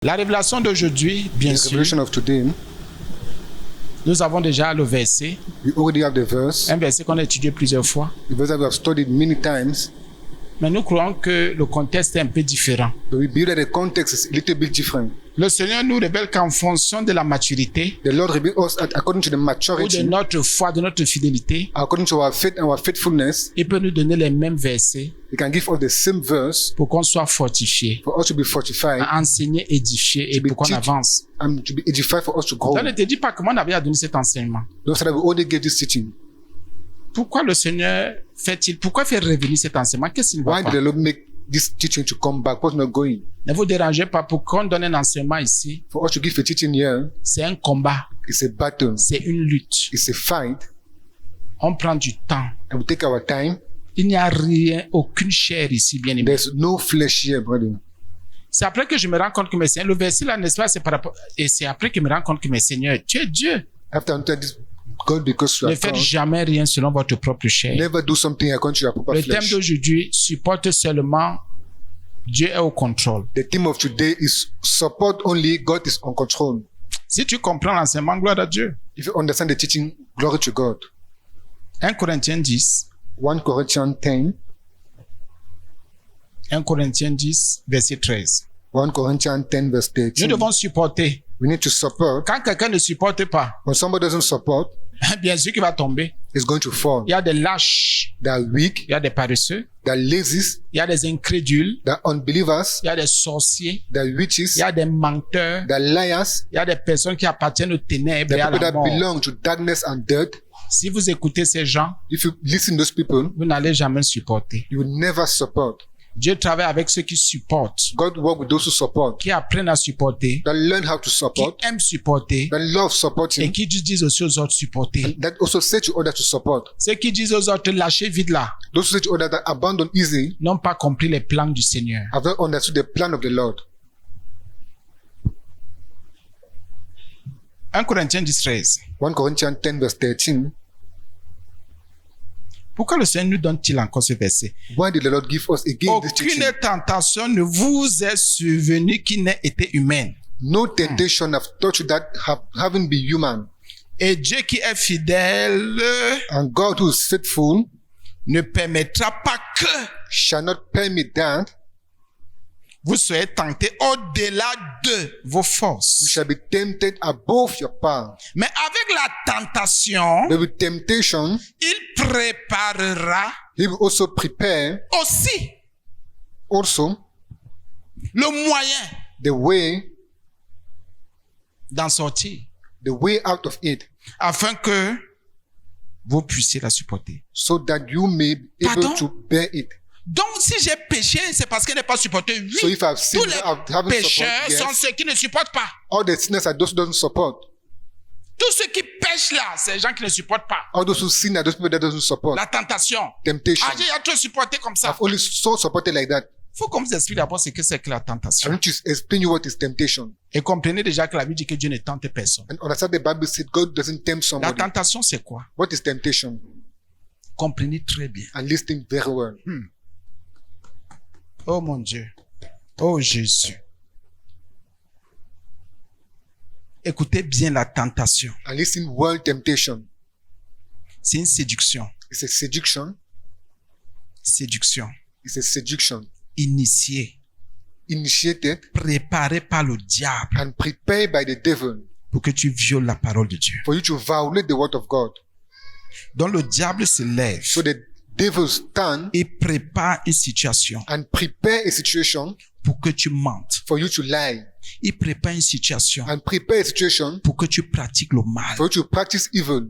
La révélation d'aujourd'hui, bien The sûr, revelation of today, nous avons déjà le verset, we already have the verse, un verset qu'on a étudié plusieurs fois, the verse that we have studied many times, mais nous croyons que le contexte est un peu différent. but we believe that the context is a little bit different. Le Seigneur nous révèle qu'en fonction de la maturité The Lord reveals us according to the ou de maturity, notre foi, de notre fidélité, according to our faith and our faithfulness. il peut nous donner les mêmes versets He can give us the same verse pour qu'on soit fortifié, for us to be fortified à enseigner, édifier et To be pour qu'on teach- avance. and to be edified for us to grow. Donc ne te dis pas comment on avait à donner cet enseignement. Don't say that we already gave this teaching. Pourquoi le Seigneur pourquoi fait revenir cet enseignement? Qu'est-ce qu'il ne va Why pas? did the Lord make this teaching to come back? What's not going? Ne vous dérangez pas, pour qu'on donne un enseignement ici, For us to give a teaching here, c'est un combat, it's a battle, c'est une lutte. it's a fight, On prend du temps. and we take our time. Il n'y a rien, aucune chair ici, bien aimé. There's no flesh here, brother. C'est après que je me rends compte que mes seigneurs, le verset là, n'est-ce pas, c'est par rapport, et c'est après que je me rends compte que mes seigneurs, tu es Dieu. After I this, God, because you Ne are faites God, jamais rien selon votre propre chair. never do something according to your proper Le thème flesh. d'aujourd'hui supporte seulement Dieu est au contrôle. The theme of today is support only, God is on control. Si tu comprends l'enseignement, gloire à Dieu. If you understand the teaching, glory to God. 1 Corinthiens 10, 1 Corinthians 10, 1 Corinthiens 10, verset 13. 1 Corinthians 10 verse Nous 13. devons supporter. We need to support. Quand quelqu'un ne supporte pas, When somebody doesn't support, bien sûr qu'il va tomber. it's going to fall. Il y a des lâches, They are weak, il y a des paresseux, they are lazy, il y a des incrédules, they are unbelievers, il y a des sorciers, they are witches, il y a des menteurs, they are liars, il y a des personnes qui appartiennent aux ténèbres they et à are people la that mort. belong to darkness and death. Si vous écoutez ces gens, If you listen to those people, vous n'allez jamais supporter. you will never support. Dieu travaille avec ceux qui supportent, God work with those who support, qui apprennent à supporter, that learn how to qui support, aiment supporter that love et supporting, qui disent aussi aux autres supporter. that also say to others to support. Ceux qui disent aux autres lâchez vite là, Those who say to others that abandon easy n'ont pas compris les plans du Seigneur. have not understood the plan of the Lord. 1 Corinthiens 10, 13. 1 Corinthians 10 verse 13. Pourquoi le Seigneur nous donne-t-il encore ce verset? Why did the Lord give us again this teaching? Aucune tentation ne vous est survenue qui n'ait été humaine. No temptation have touched you that haven't been human. Et Dieu qui est fidèle And God who is faithful ne permettra pas que shall not permit that vous soyez tentés au-delà de vos you forces. shall be tempted above your power. Mais avec la tentation, But with temptation, il préparera he will also prepare aussi also le moyen the way d'en sortir, out of it, afin que vous puissiez la supporter. so that you may be able Pardon? to bear it. Donc, si j'ai péché, c'est parce qu'elle n'est pas supportée. Oui, So if I've tous sinned, les I haven't pécheurs support, sont yes. ceux qui ne supportent pas. All the sinners are those who don't support. Tous ceux qui pêchent là, c'est les gens qui ne supportent pas. All those who sin are those people that doesn't support. La tentation. Temptation. Ah, j'ai trop supporté comme ça. I've only so supported like that. Il faut qu'on vous explique d'abord ce que c'est que la I tentation. need to explain you what is temptation. Et comprenez déjà que la Bible dit que Dieu ne tente personne. And understand the Bible said God doesn't tempt La somebody. tentation, c'est quoi? What is temptation? Comprenez très bien. And listen very well. Oh mon Dieu. Oh Jésus. Écoutez bien la tentation. And listen well, temptation. C'est une séduction. It's a seduction. Séduction. It's a seduction. Initiée. Initiated Préparée par le diable and prepared by the devil pour que tu violes la parole de Dieu. for you to violate the word of God. Donc le diable se lève So the devil stand et prépare une situation and prepare a situation pour que tu mentes. for you to lie. Il prépare une situation And prepare a situation pour que tu pratiques le mal. for you to practice evil.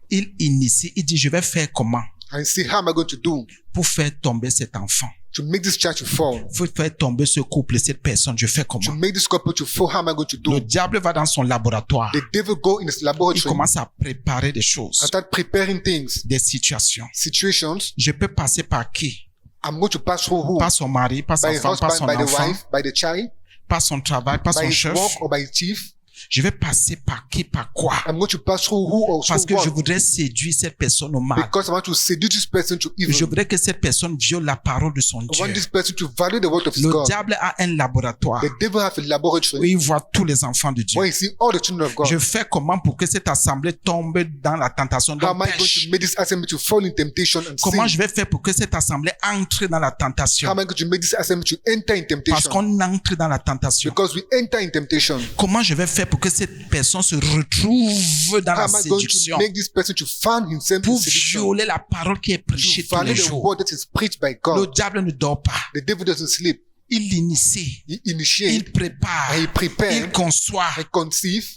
Il initie, il dit, je vais faire comment And see how am I going to do pour faire tomber cet enfant, to make this child to fall. pour faire tomber ce couple, cette personne, je fais To comment? make this couple to fall, how am I going to Le do? diable va dans son laboratoire. The devil go in his Il laboratory commence à préparer des and choses, start preparing things, des situations. situations. Je peux passer par qui? I'm going to pass through who? Par son mari, par By sa his femme, par husband, son by the enfant, wife, by the child, par son travail, par by son his chef. work or by his chief. Je vais passer par qui, par quoi? I'm going to pass through who or Parce que je what. voudrais séduire cette personne au mal. Because I want to seduce this person to Je evil. voudrais que cette personne viole la parole de son I Dieu. want this person to value the word of Le God. diable a un laboratoire The devil have a où laboratory il voit tous les enfants de Dieu. where he see all the children of God. Je fais comment pour que cette assemblée tombe dans la tentation How d'un am I going pêche? to make this assembly to fall in temptation and Comment sin? je vais faire pour que cette assemblée entre dans la How tentation? am I going to make this assembly to enter in Parce temptation? qu'on entre dans la tentation. Because we enter in temptation. Comment je vais faire pour que cette personne se retrouve dans How la am I going séduction to make this person to find himself in pour seduction? violer la parole qui est prêchée To tous les value the jours? word that is preached by Le God. diable ne dort pas. The devil doesn't sleep. Il initie, He il initiates prépare, and he prepares il conçoit and conceive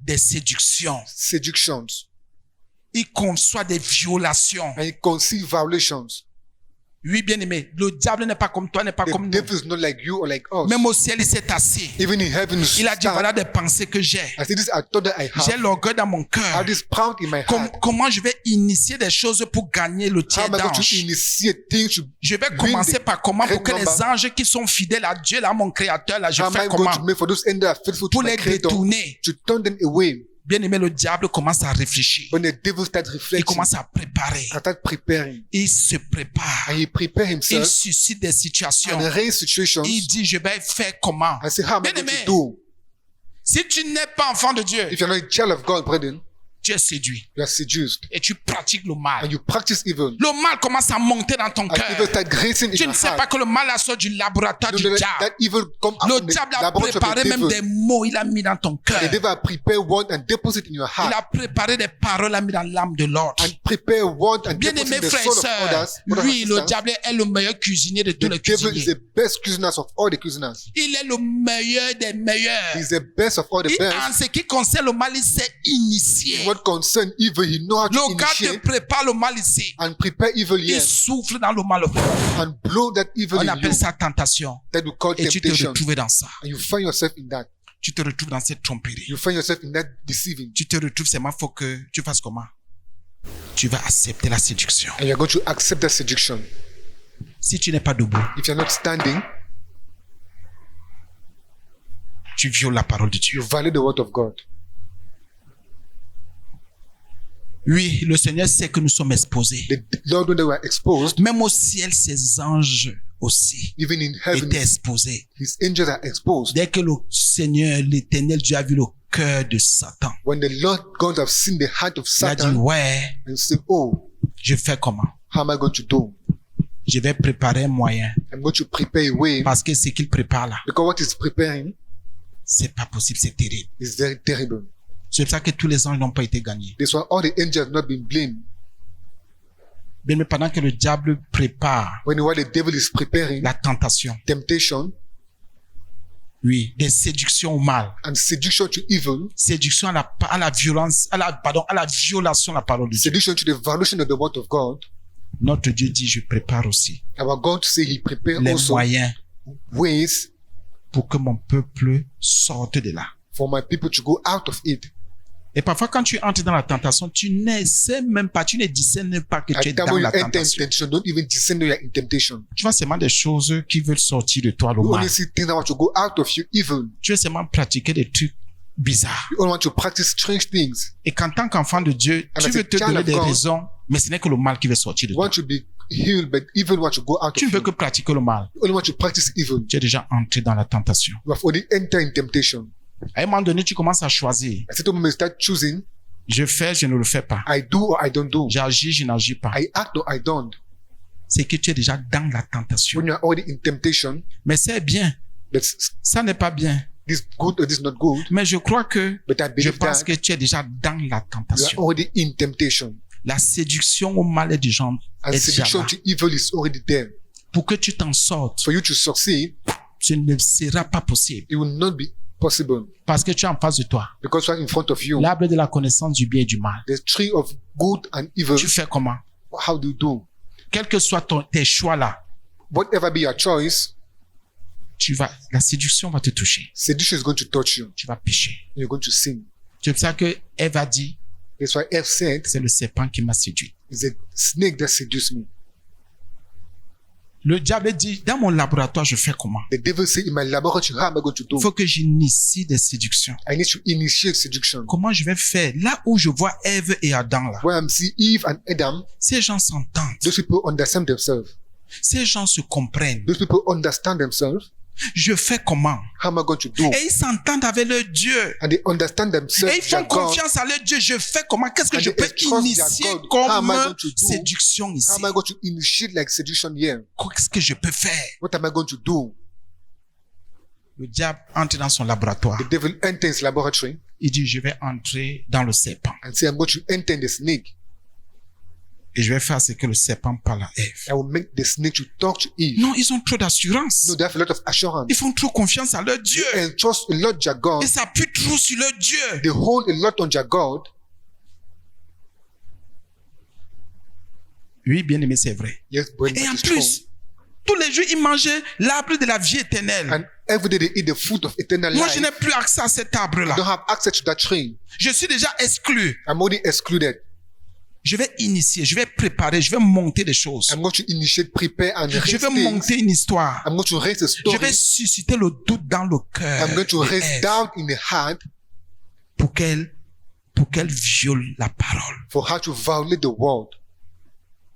des séductions. seductions Il conçoit des violations. and he conceive violations. Oui, bien aimé, le diable n'est pas comme toi, n'est pas The comme nous. devil is not like you or like us. Même au ciel, il s'est assis. Even in heaven, Il a dit, voilà des pensées que j'ai. I say this I thought that I J'ai have. l'orgueil dans mon I cœur. have this proud in my heart. Comment je vais initier des choses pour gagner le How tiers am I going to d'ange? initiate things to Je vais win commencer the par comment pour great que les number? anges qui sont fidèles à Dieu, là, mon créateur, là, je How am I fais going comment to make for those end that are faithful to pour my les creator détourner? to turn them away? Bien aimé, le diable commence à réfléchir. When the devil starts Il reflecting, commence à préparer. I start preparing. Il se prépare. And he prepare Il himself suscite des situations. and arrange situations. Il dit, je vais faire comment? I say, how am I Bien going aimé, to do? si tu n'es pas enfant de Dieu, If you're not a child of God, brethren, tu es séduit you are seduced et tu pratiques le mal. and you practice evil. Le mal commence à monter dans ton And evil cœur. start gracing in Tu your ne sais heart. pas que le mal a sorti du laboratoire You du know that, diable. that evil come out Le from the diable a laboratory of the préparé même devil. des mots, il a mis dans ton cœur. The devil prepare word and deposit in your Il heart. a préparé des paroles, il a mis dans l'âme de l'autre. And prepare word and Bien deposit aimés in the frères et soul of sœurs, others. Brothers lui, and le sisters, diable est le meilleur cuisinier de tous the les devil is cuisiniers. the best cuisiner of all the cuisiners. Il est le meilleur des meilleurs. He's the best of all the En best. ce qui concerne le mal, il s'est initié. What concern evil, he know how to Le gars te initiate prépare le mal ici. and prepare evil Il here souffle dans le mal. and blow that evil On in appelle you. ça tentation. That we call Et tu te temptation. retrouves dans ça. And you find yourself in that. Tu te retrouves dans cette tromperie. You find yourself in that deceiving. Tu te retrouves seulement, faut que tu fasses comment? Tu vas accepter la séduction. And you're going to accept that seduction. Si tu n'es pas debout, If you're not standing, tu violes la parole de Dieu. you violate the word of God. Oui, le Seigneur sait que nous sommes exposés. The Lord, when they were exposed, Même au ciel, ses anges aussi even in heaven, étaient exposés. his angels are exposed. Dès que le Seigneur, l'Éternel Dieu a vu le cœur de Satan, When the Lord God have seen the heart of il a dit, Satan ouais, and said, oh, je fais comment? how am I going to do? Je vais préparer un moyen. I'm going to prepare a way Parce que ce qu'il prépare là, because what he's preparing c'est pas possible, c'est terrible. is very terrible. C'est pour ça que tous les anges n'ont pas été gagnés. That's why all the angels have not been blamed. Mais pendant que le diable prépare While the devil is preparing la tentation, temptation oui, des séductions au mal, and seduction to evil, séduction à la violence, à la violation de la parole de Dieu. seduction to the violation of the word of God, Notre Dieu dit, je prépare aussi our God say he prepared les also moyens ways pour que mon peuple sorte de là. for my people to go out of it. Et parfois, quand tu entres dans la tentation, tu ne sais même pas, tu ne discernes pas que tu At es the time dans when you la enter in tentation. temptation, don't even descend when you are in temptation. Tu vois seulement des choses qui veulent sortir de toi, le You mal. only see things that want to go out of you evil. Tu veux seulement pratiquer des trucs bizarres. You only want to practice strange things. Et qu'en tant qu'enfant de Dieu, And tu as a veux te child donner of des God, raisons, mais ce n'est que le mal qui veut sortir de You toi. want to be healed, but evil want to go out Tu of ne veux you. que pratiquer le mal. You only want to practice evil. Tu es déjà entré dans la tentation. You have already entered in temptation. À un moment donné, tu commences à choisir. At certain moment, you start choosing, Je fais, je ne le fais pas. I do or I don't do. J'agis, je n'agis pas. I act or I don't. C'est que tu es déjà dans la tentation. When you are already in temptation, Mais c'est bien. that's Ça n'est pas bien. this good or this not good, Mais je crois que, but I je believe pense that que tu es déjà dans la you are tentation. already in temptation. La séduction au mal est déjà, And est déjà seduction là. to evil is already there. Pour que tu t'en sortes, For you to succeed, ce ne sera pas possible. it will not be possible Parce que tu es en face de toi. because right in front of you, L'arbre de la connaissance du bien et du mal. the tree of good and evil. Tu fais comment? How do you do? Quel que soit tes choix là, Whatever be your choice, la séduction va te toucher. seduction is going to touch you. Tu vas pécher. And you're going to sin. C'est pour ça que Ève a dit, That's why Eve said, c'est le serpent qui m'a séduit. it's a snake that seduced me. Le diable dit, dans mon laboratoire, je fais comment? The devil say, in my laboratory, how am I going to do? Il faut que j'initie des séductions. I need to initiate seduction. Comment je vais faire? Là où je vois Ève et Adam là, Where I'm see Eve and Adam, ces gens s'entendent. those people understand themselves. Ces gens se comprennent. Those people understand themselves. Je fais comment? How am I going to do? Et ils s'entendent avec leur Dieu. And they understand themselves. Et ils font their God. confiance à leur Dieu. Je fais comment? Qu'est-ce que And je they peux trust their initier God. How am I comme going to do? séduction ici? How am I going to initiate like seduction here? Qu'est-ce que je peux faire? What am I going to do? Le diable entre dans son laboratoire. The devil enters his laboratory Il dit, je vais entrer dans le serpent. and say, I'm going to enter the snake. Et je vais faire ce que le serpent parle à Ève. I will make the snake to talk to Eve. Non, ils ont trop d'assurance. No, they have a lot of assurance. Ils font trop confiance à leur Dieu. And trust a lot their God. Ils s'appuient trop sur leur Dieu. They hold a lot on their God. Oui, bien aimé, c'est vrai. Yes, but Et en it's true. plus, tous les jours, ils mangeaient l'arbre de la vie éternelle. And every day they eat the fruit of eternal Moi, life. je n'ai plus accès à cet I arbre-là. don't have access to that tree. Je suis déjà exclu. I'm already excluded. Je vais initier, je vais préparer, je vais monter des choses. I'm going to initiate, prepare, and Je raise vais things. monter une histoire. I'm going to raise a Je story. vais susciter le doute dans le cœur I'm going to de raise Ève doubt in the heart pour qu'elle viole la parole. for her to violate the word.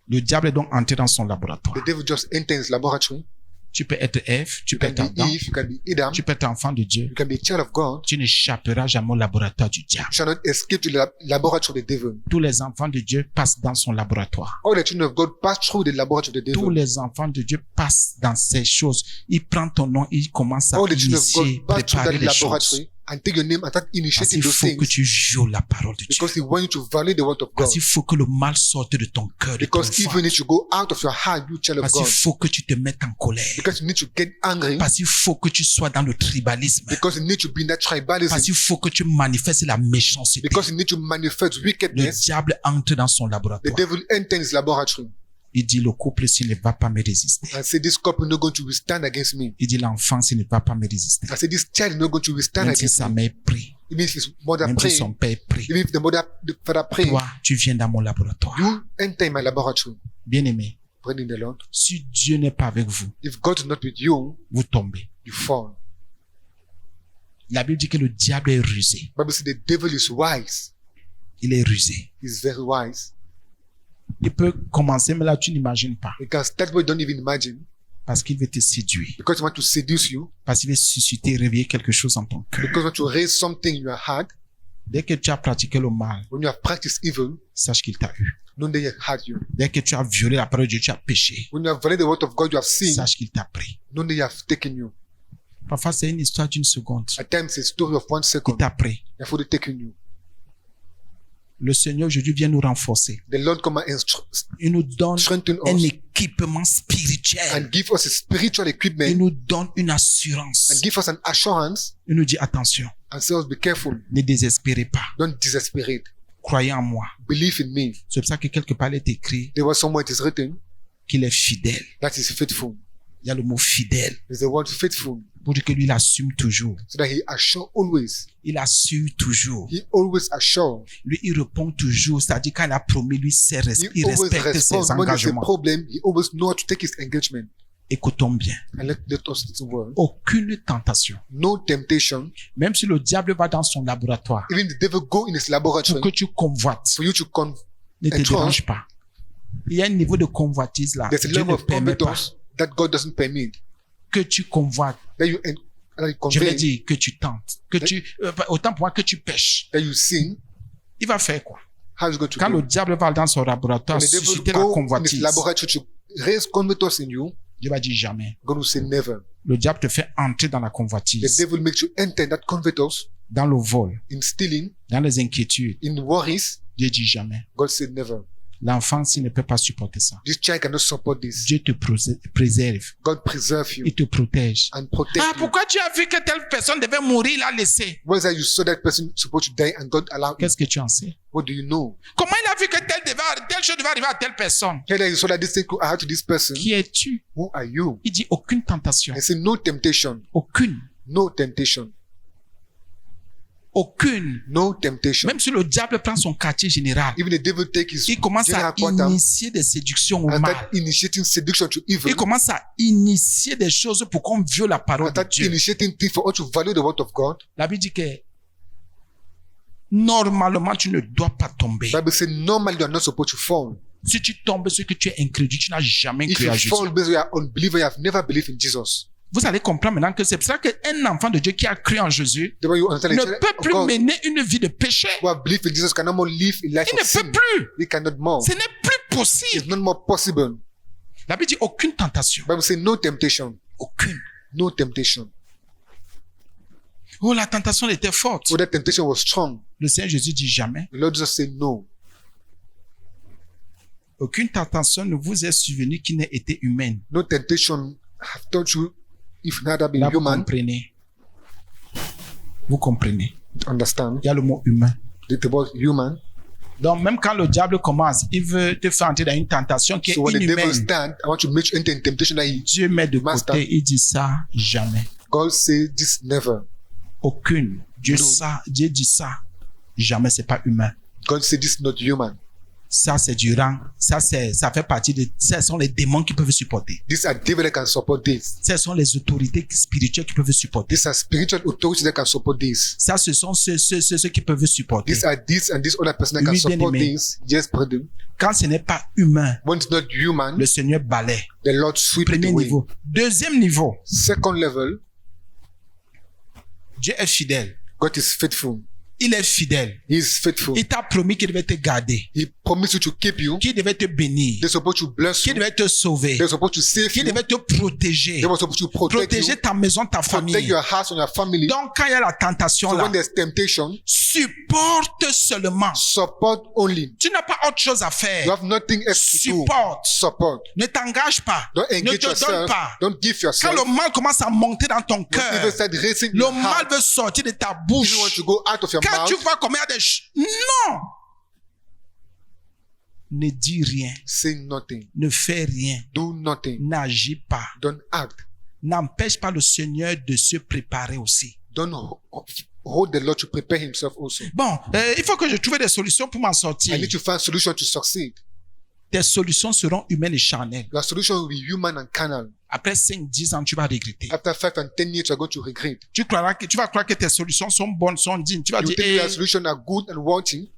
Le diable est donc entré dans son laboratoire. The devil just enters his laboratory. Tu peux être Ève, tu You peux can être be Adam, Eve, you can be Adam, tu peux être enfant de Dieu. you can be a child of God. Tu n'échapperas jamais au laboratoire du diable. You shall not escape to the laboratory of the devil. Tous les enfants de Dieu passent dans son laboratoire. All the children of God pass through the laboratory of the Tous devil. les enfants de Dieu passent dans ces choses. Il prend ton nom, il commence à All the children of initier, God pass through préparer that les choses. laboratory and take your name and start Parce initiating qu'il those faut que things. tu violes la parole de Dieu. Because he wants you to violate the word of God. Parce qu'il faut que le mal sorte de ton cœur, de ton Because enfant. even if you go out of your heart, you child of Parce qu'il God. faut que tu te mettes en colère. Because you need to get angry. Parce qu'il faut que tu sois dans le tribalisme. Because you need to be in that Parce tribalism. qu'il faut que tu manifestes la méchanceté. Because you need to manifest Le wickedness. diable entre dans son The laboratoire. devil enters his laboratory Il dit le couple s'il ne va pas me résister. and say, this couple is not going to withstand against me. Il dit l'enfant s'il ne va pas me résister. I say, this child is not going to withstand Même si against sa me. mère prie, Even if his mother même si pray, son père prie. even if the father pray, Toi, tu viens dans mon laboratoire. you enter my laboratory. Bien-aimé, Brethren in the Lord, si Dieu n'est pas avec vous, if God is not with you, vous tombez. you fall. La Bible dit que le diable est rusé. Bible says the devil is wise. Il est rusé. He's very wise. Il peut commencer, mais là, tu n'imagines pas. You can start what you don't even imagine Parce qu'il veut te séduire. because he wants to seduce you, Parce qu'il veut susciter, réveiller quelque chose en ton cœur. because he wants to raise something in your heart. Dès que tu as pratiqué le mal, When you have practiced evil, sache qu'il t'a eu. know that he had you. Dès que tu as violé la parole de Dieu, tu as péché. When you have violated the word of God, you have sinned, Sache qu'il t'a pris. know that he have taken you. Parfois, c'est une histoire d'une seconde. At times, it's a story of 1 Il second. t'a pris. He have taken you. Le Seigneur aujourd'hui vient nous renforcer. The Lord come and Il nous donne strengthen un us équipement spirituel. and give us a spiritual Il equipment nous donne une assurance. and give us an assurance Il nous dit attention, and say us, be careful. ne désespérez pas. Don't desperate. Croyez en moi. Believe in me. C'est pour ça que quelque part il est écrit There was somewhere it is written qu'il est fidèle. that is faithful. Il y a le mot fidèle There's the word faithful. pour dire que lui il assume toujours. So that he assure always. Il assure toujours. He always assure. Lui il répond toujours. C'est-à-dire quand il a promis, lui il He always respecte ses responds when there's a engagements. problem. He always know how to take his engagement. Écoutons bien. And let us listen well. Aucune tentation. No temptation. Même si le diable va dans son laboratoire Even the devil go in his pour laboratory que tu convoites, for you to ne te and trust. dérange pas. Il y a un niveau de convoitise là. There's a Dieu level ne of permet pas competence that God doesn't permit. que tu convoites. That you Je vais convey, dire que tu tentes, que tu, autant pour moi que tu pêches. that you sin. Il va faire quoi? How is it going to Quand le go? diable va dans son laboratoire When the devil susciter la go in his convoitise, laboratory to raise covetous in you, Dieu va dire jamais. God will say never. Le diable te fait entrer dans la The convoitise, devil makes you enter that covetous dans le vol, in stealing, dans les inquiétudes. in worries. Dieu dit jamais. God said never. L'enfant, s'il ne peut pas supporter ça, This child cannot support this. Dieu te préserve, God preserve you il te protège. and protect Ah, you. pourquoi tu as vu que telle personne devait mourir, il l'a laissé? Whereas that you saw that person supposed to die and God allowed it. Qu'est-ce que tu en sais? What do you know? Comment il a vu que telle chose devait arriver à telle personne? Here that you saw that this thing could happen to this person. Qui es-tu? Who are you? Il dit aucune tentation. I say no temptation. Aucune. No temptation. aucune. No temptation. Même si le diable prend son quartier général, Even the devil take his il commence à general quantum initier des séductions au and mal. start initiating seduction to evil. Il commence à initier des choses pour qu'on viole la parole And de start Dieu. initiating things for us to value the word of God. La Bible dit que normalement, tu ne dois pas tomber. Bible says normally you are not supposed to fall. Si tu tombes, c'est que tu es incrédule, tu n'as jamais If cru à you Jésus. fall because you are unbeliever, you have never believed in Jesus. Vous allez comprendre maintenant que c'est pour ça qu'un enfant de Dieu qui a cru en Jésus The way you understand ne the child peut of plus God mener une vie de péché. who have believed in Jesus cannot more live a life Il ne of sin. peut plus. He cannot more. Ce n'est plus It's possible. not more possible. La Bible dit aucune tentation. Bible says no temptation. Aucune. No temptation. Oh, la tentation était forte. Oh, that temptation was strong. Le Seigneur Jésus dit jamais. The Lord just said no. Aucune tentation ne vous est survenue qui n'ait été humaine. No temptation have touched you if neither been Là, vous human. comprenez. Vous comprenez. Understand? Il y a le mot humain. The word human. Donc, même quand le diable commence, il veut te faire entrer dans une tentation qui est So when the devil inhumaine. stand, I want to make you enter in temptation that he, Dieu met de Master. côté, il dit ça jamais. God say this never. Aucune. Dieu dit ça jamais, c'est pas humain. God say this not human. Ça, c'est du rang. Ça fait partie de, ce sont les démons qui peuvent supporter. These are devil that can support this. Ce sont les autorités spirituelles qui peuvent supporter. These are spiritual authorities that can support this. Ça, ce sont ceux qui peuvent supporter. These are this and this other person that can Oui, support bien-aimé. this. Yes, brother. Quand ce n'est pas humain, When it's not human, le Seigneur balaie. the Lord sweep it Premier away. niveau. Deuxième niveau, Second level, Dieu est fidèle. God is faithful. Il est fidèle. He is faithful. Il t'a promis qu'il devait te garder, He promised you to keep you. qu'il devait te bénir, They're supposed to bless qu'il you. devait te sauver, They're supposed to save qu'il you. devait te protéger, They were supposed to protect protéger you. ta maison, ta Protect famille. your house and your family. Donc, quand il y a la tentation So là, when there's temptation, supporte seulement. support only. Tu n'as pas autre chose à You faire. have nothing else to do. Supporte. Support. Ne t'engage pas. Don't Ne engage te donne yourself. pas. Don't give Quand yourself. le mal commence à monter dans ton When cœur, evil start racing le your mal heart, veut sortir de ta you bouche. want to go out of your Quand tu mouth, vois combien il y a des... Non! Ne dis rien. say nothing. Ne fais rien. Do nothing. N'agis pas. Don't act. N'empêche pas le Seigneur de se préparer aussi. Don't hold the Lord to prepare himself also. Bon, il faut que je trouve des solutions pour m'en sortir. I need to find solution to succeed. Tes solutions seront humaines et charnelles. Your solution will be human and carnal. Après 5-10 ans, tu vas regretter. After 5 and 10 years, you're going to regret. Tu vas croire que tes solutions sont bonnes, sont dignes. Tu vas You dire, think eh, your solutions are good and wanting,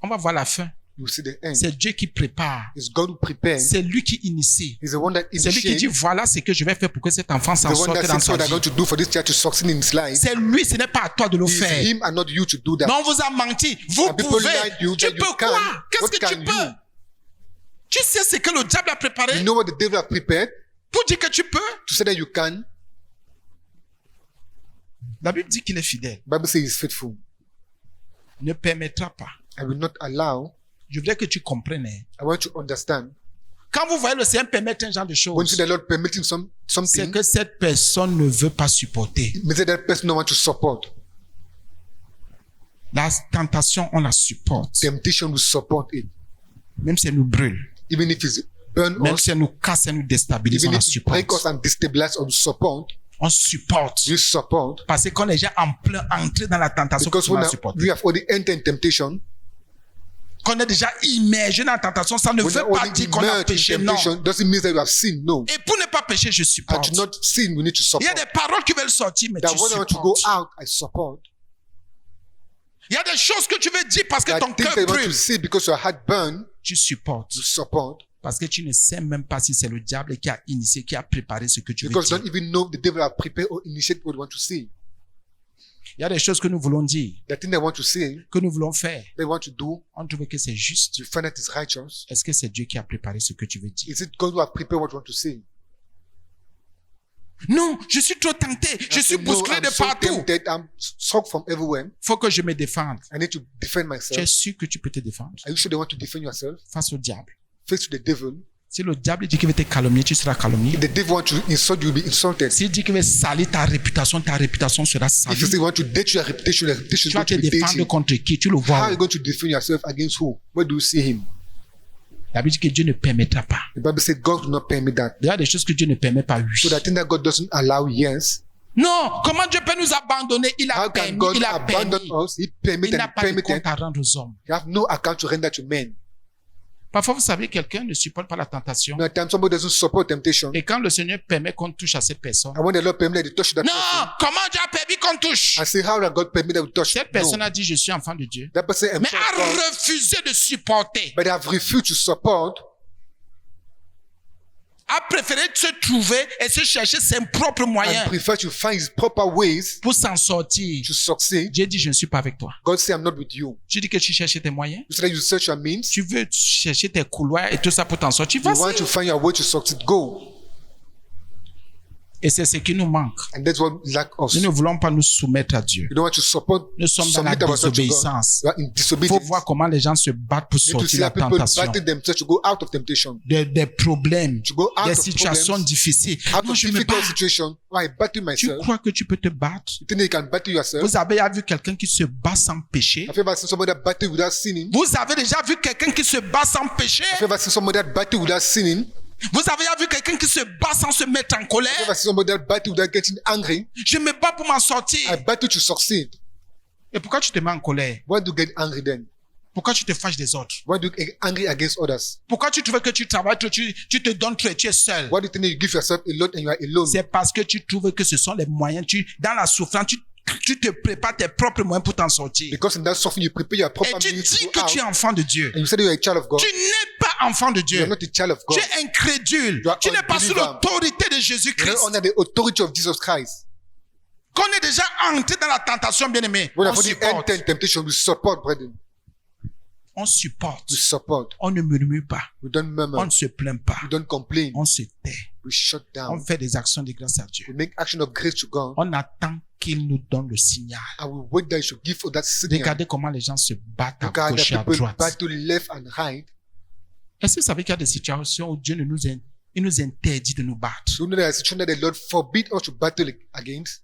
on va voir la fin. you see the end. C'est Dieu qui prépare. It's God who prepares. C'est lui qui initie. He's the one that C'est lui qui dit, initiates. voilà ce que je vais faire pour que cet enfant The s'en one sorte that dans says sa what I'm vie. going to do for this child to succeed in his life. C'est lui, ce n'est pas à toi de le It's faire. him and not you to do that. Mais on vous a menti. Vous And people pouvez. lied you Tu that you peux can. quoi? Qu'est-ce What que tu can peux? you? Tu sais ce que le diable a préparé You know what the devil has prepared pour dire que tu peux? to say that you can? La Bible dit qu'il est fidèle. Bible says he's faithful. Ne permettra pas. I will not allow. Je voudrais que tu comprennes. Hein. I want you to understand. Quand vous voyez le Seigneur permettre un genre de When you see choses, the Lord permitting c'est something, que cette personne ne veut pas supporter. it means that that person don't want to support. La tentation, on la supporte. Temptation will support it. Même si elle nous brûle, Even if it's burn même us, si elle nous casse, elle nous déstabilise, on even la if it break us supporte. and destabilize us, support, On supporte. you support. Parce qu'on est déjà en plein entré dans la tentation Because qu'on when va supporter. we have already entered in temptation, Qu'on est déjà immergé dans la tentation, ça ne when veut we're pas already dire qu'on a immersed péché, in non. temptation, doesn't mean that you have sinned. No. Et pour ne pas pécher, je And supporte. to not sin, we need to Il y a support. des paroles qui veulent sortir, mais That tu when I want to go supportes. out, I support. Il y a des choses que tu veux dire parce que There ton are things cœur that you want to brûle. say because your heart burn, Tu supportes. you support. Parce que tu ne sais même pas si c'est le diable qui a initié, qui a préparé ce que tu veux Because you dire. don't even know the devil have prepared or initiate what you want to say. Il y a des choses que nous voulons dire, The thing they want to say, que nous voulons faire. they want to do, On trouve que c'est juste. you find that it's righteous. Est-ce que c'est Dieu qui a préparé ce que tu veux dire? Is it God who have prepared what you want to say? Non, je suis trop tenté. Je suis No, bousculé I'm de so partout. tempted. I'm struck from everywhere. Faut que je me défende. I need to defend Tu es myself. sûr que tu peux te défendre Are you sure they want to defend yourself? face au diable? Face to the devil. Si le diable dit qu'il veut te calomnier, tu seras calomnié. If the devil want to insult you, you'll be insulted. S'il dit qu'il veut salir ta réputation sera If you salie. say you want to date your reputation is Tu vas going te to be défendre dating. contre qui? Tu le How vois. are you going to defend yourself against who? Where do you see him? La Bible dit que Dieu ne permettra pas. The Bible said God will not permit that. Il y a des choses que Dieu ne permet pas, oui. So the thing that God doesn't allow, yes, Non, comment Dieu peut nous abandonner? Il a How can permis, God il a abandon permis. us? He Il permitted n'a and pas de permitted. compte à rendre aux hommes. You have no account to render to men. Parfois, vous savez, quelqu'un ne supporte pas la tentation. Now, at times somebody doesn't support temptation. Et quand le Seigneur permet qu'on touche à cette personne, And when the Lord permitted to touch that non, person, comment Dieu a permis qu'on touche? I say, how did God permit them to touch? Cette personne No. a dit, je suis enfant de Dieu. That person Mais himself, a God, refusé de supporter. but they have refused to support. A préféré se trouver et se chercher ses propres And moyens prefer to find his proper ways pour s'en sortir. to succeed. Dieu dit, je ne suis pas avec toi. God say, I'm not with you. Tu dis que tu cherches tes moyens. You say that you search your means. Tu veux chercher tes couloirs et tout ça pour t'en sortir. You want Vas-y. to find your way to succeed. Go. Et c'est ce qui nous manque. And that's what lack us. Nous ne voulons pas nous soumettre à Dieu. You don't want to support. Nous sommes dans la submit ourselves to God. désobéissance. You are in Il faut disobedience. voir comment les gens se battent pour You need to sortir see de la how people tentation. battle themselves to go out of temptation. Des problèmes, To go out des of situations problems, difficiles. out Moi, of je me difficult bats. situation. I battle Tu myself. crois que tu peux te battre? You think you can battle yourself? Vous avez déjà vu quelqu'un qui se bat sans péché? Have you ever seen somebody that battle without sinning? Vous avez déjà vu quelqu'un qui se bat sans péché? Have you ever seen somebody that battle without sinning? Vous avez déjà vu quelqu'un qui se bat sans se mettre en Have you colère? ever seen somebody that battle without getting angry? Je me bats pour m'en sortir. I battle to succeed. Et pourquoi tu te mets en colère? Why do you get angry then? Pourquoi tu te fâches des autres? Why do you get angry against others? Pourquoi tu trouves que tu travailles, tu te donnes trop et tu es seul? Why do you think that you give yourself a lot and you are alone? C'est parce que tu trouves que ce sont les moyens. Dans la souffrance, tu te prépares tes propres moyens pour t'en sortir. Because in that suffering, you prepare your Et proper tu means dis to go que tu es out. enfant de Dieu. And you say that you are a child of God. Tu n'es pas enfant de You Dieu. are not a child of Tu God. es incrédule. You are Tu n'es pas sous unbeliever. l'autorité de You're Jésus-Christ. not under the authority of Jesus Christ. Qu'on est déjà entré dans la tentation, bien aimé. When On I supporte. enter temptation, we support, brethren. On supporte. We support. On ne murmure pas. We don't On murmur. ne se plaint pas. We don't complain. On se tait. We shut On down. fait des actions de grâce à Dieu. We make action of grace to God. On attend qu'il nous donne le signal. And we wait that you should give us that signal. Regardez comment les gens se battent à Look at gauche et the à people droite. battle left and right. Est-ce que vous savez qu'il y a des situations où Dieu il nous interdit de nous battre? So you know that a situation that the Lord forbid us to battle against.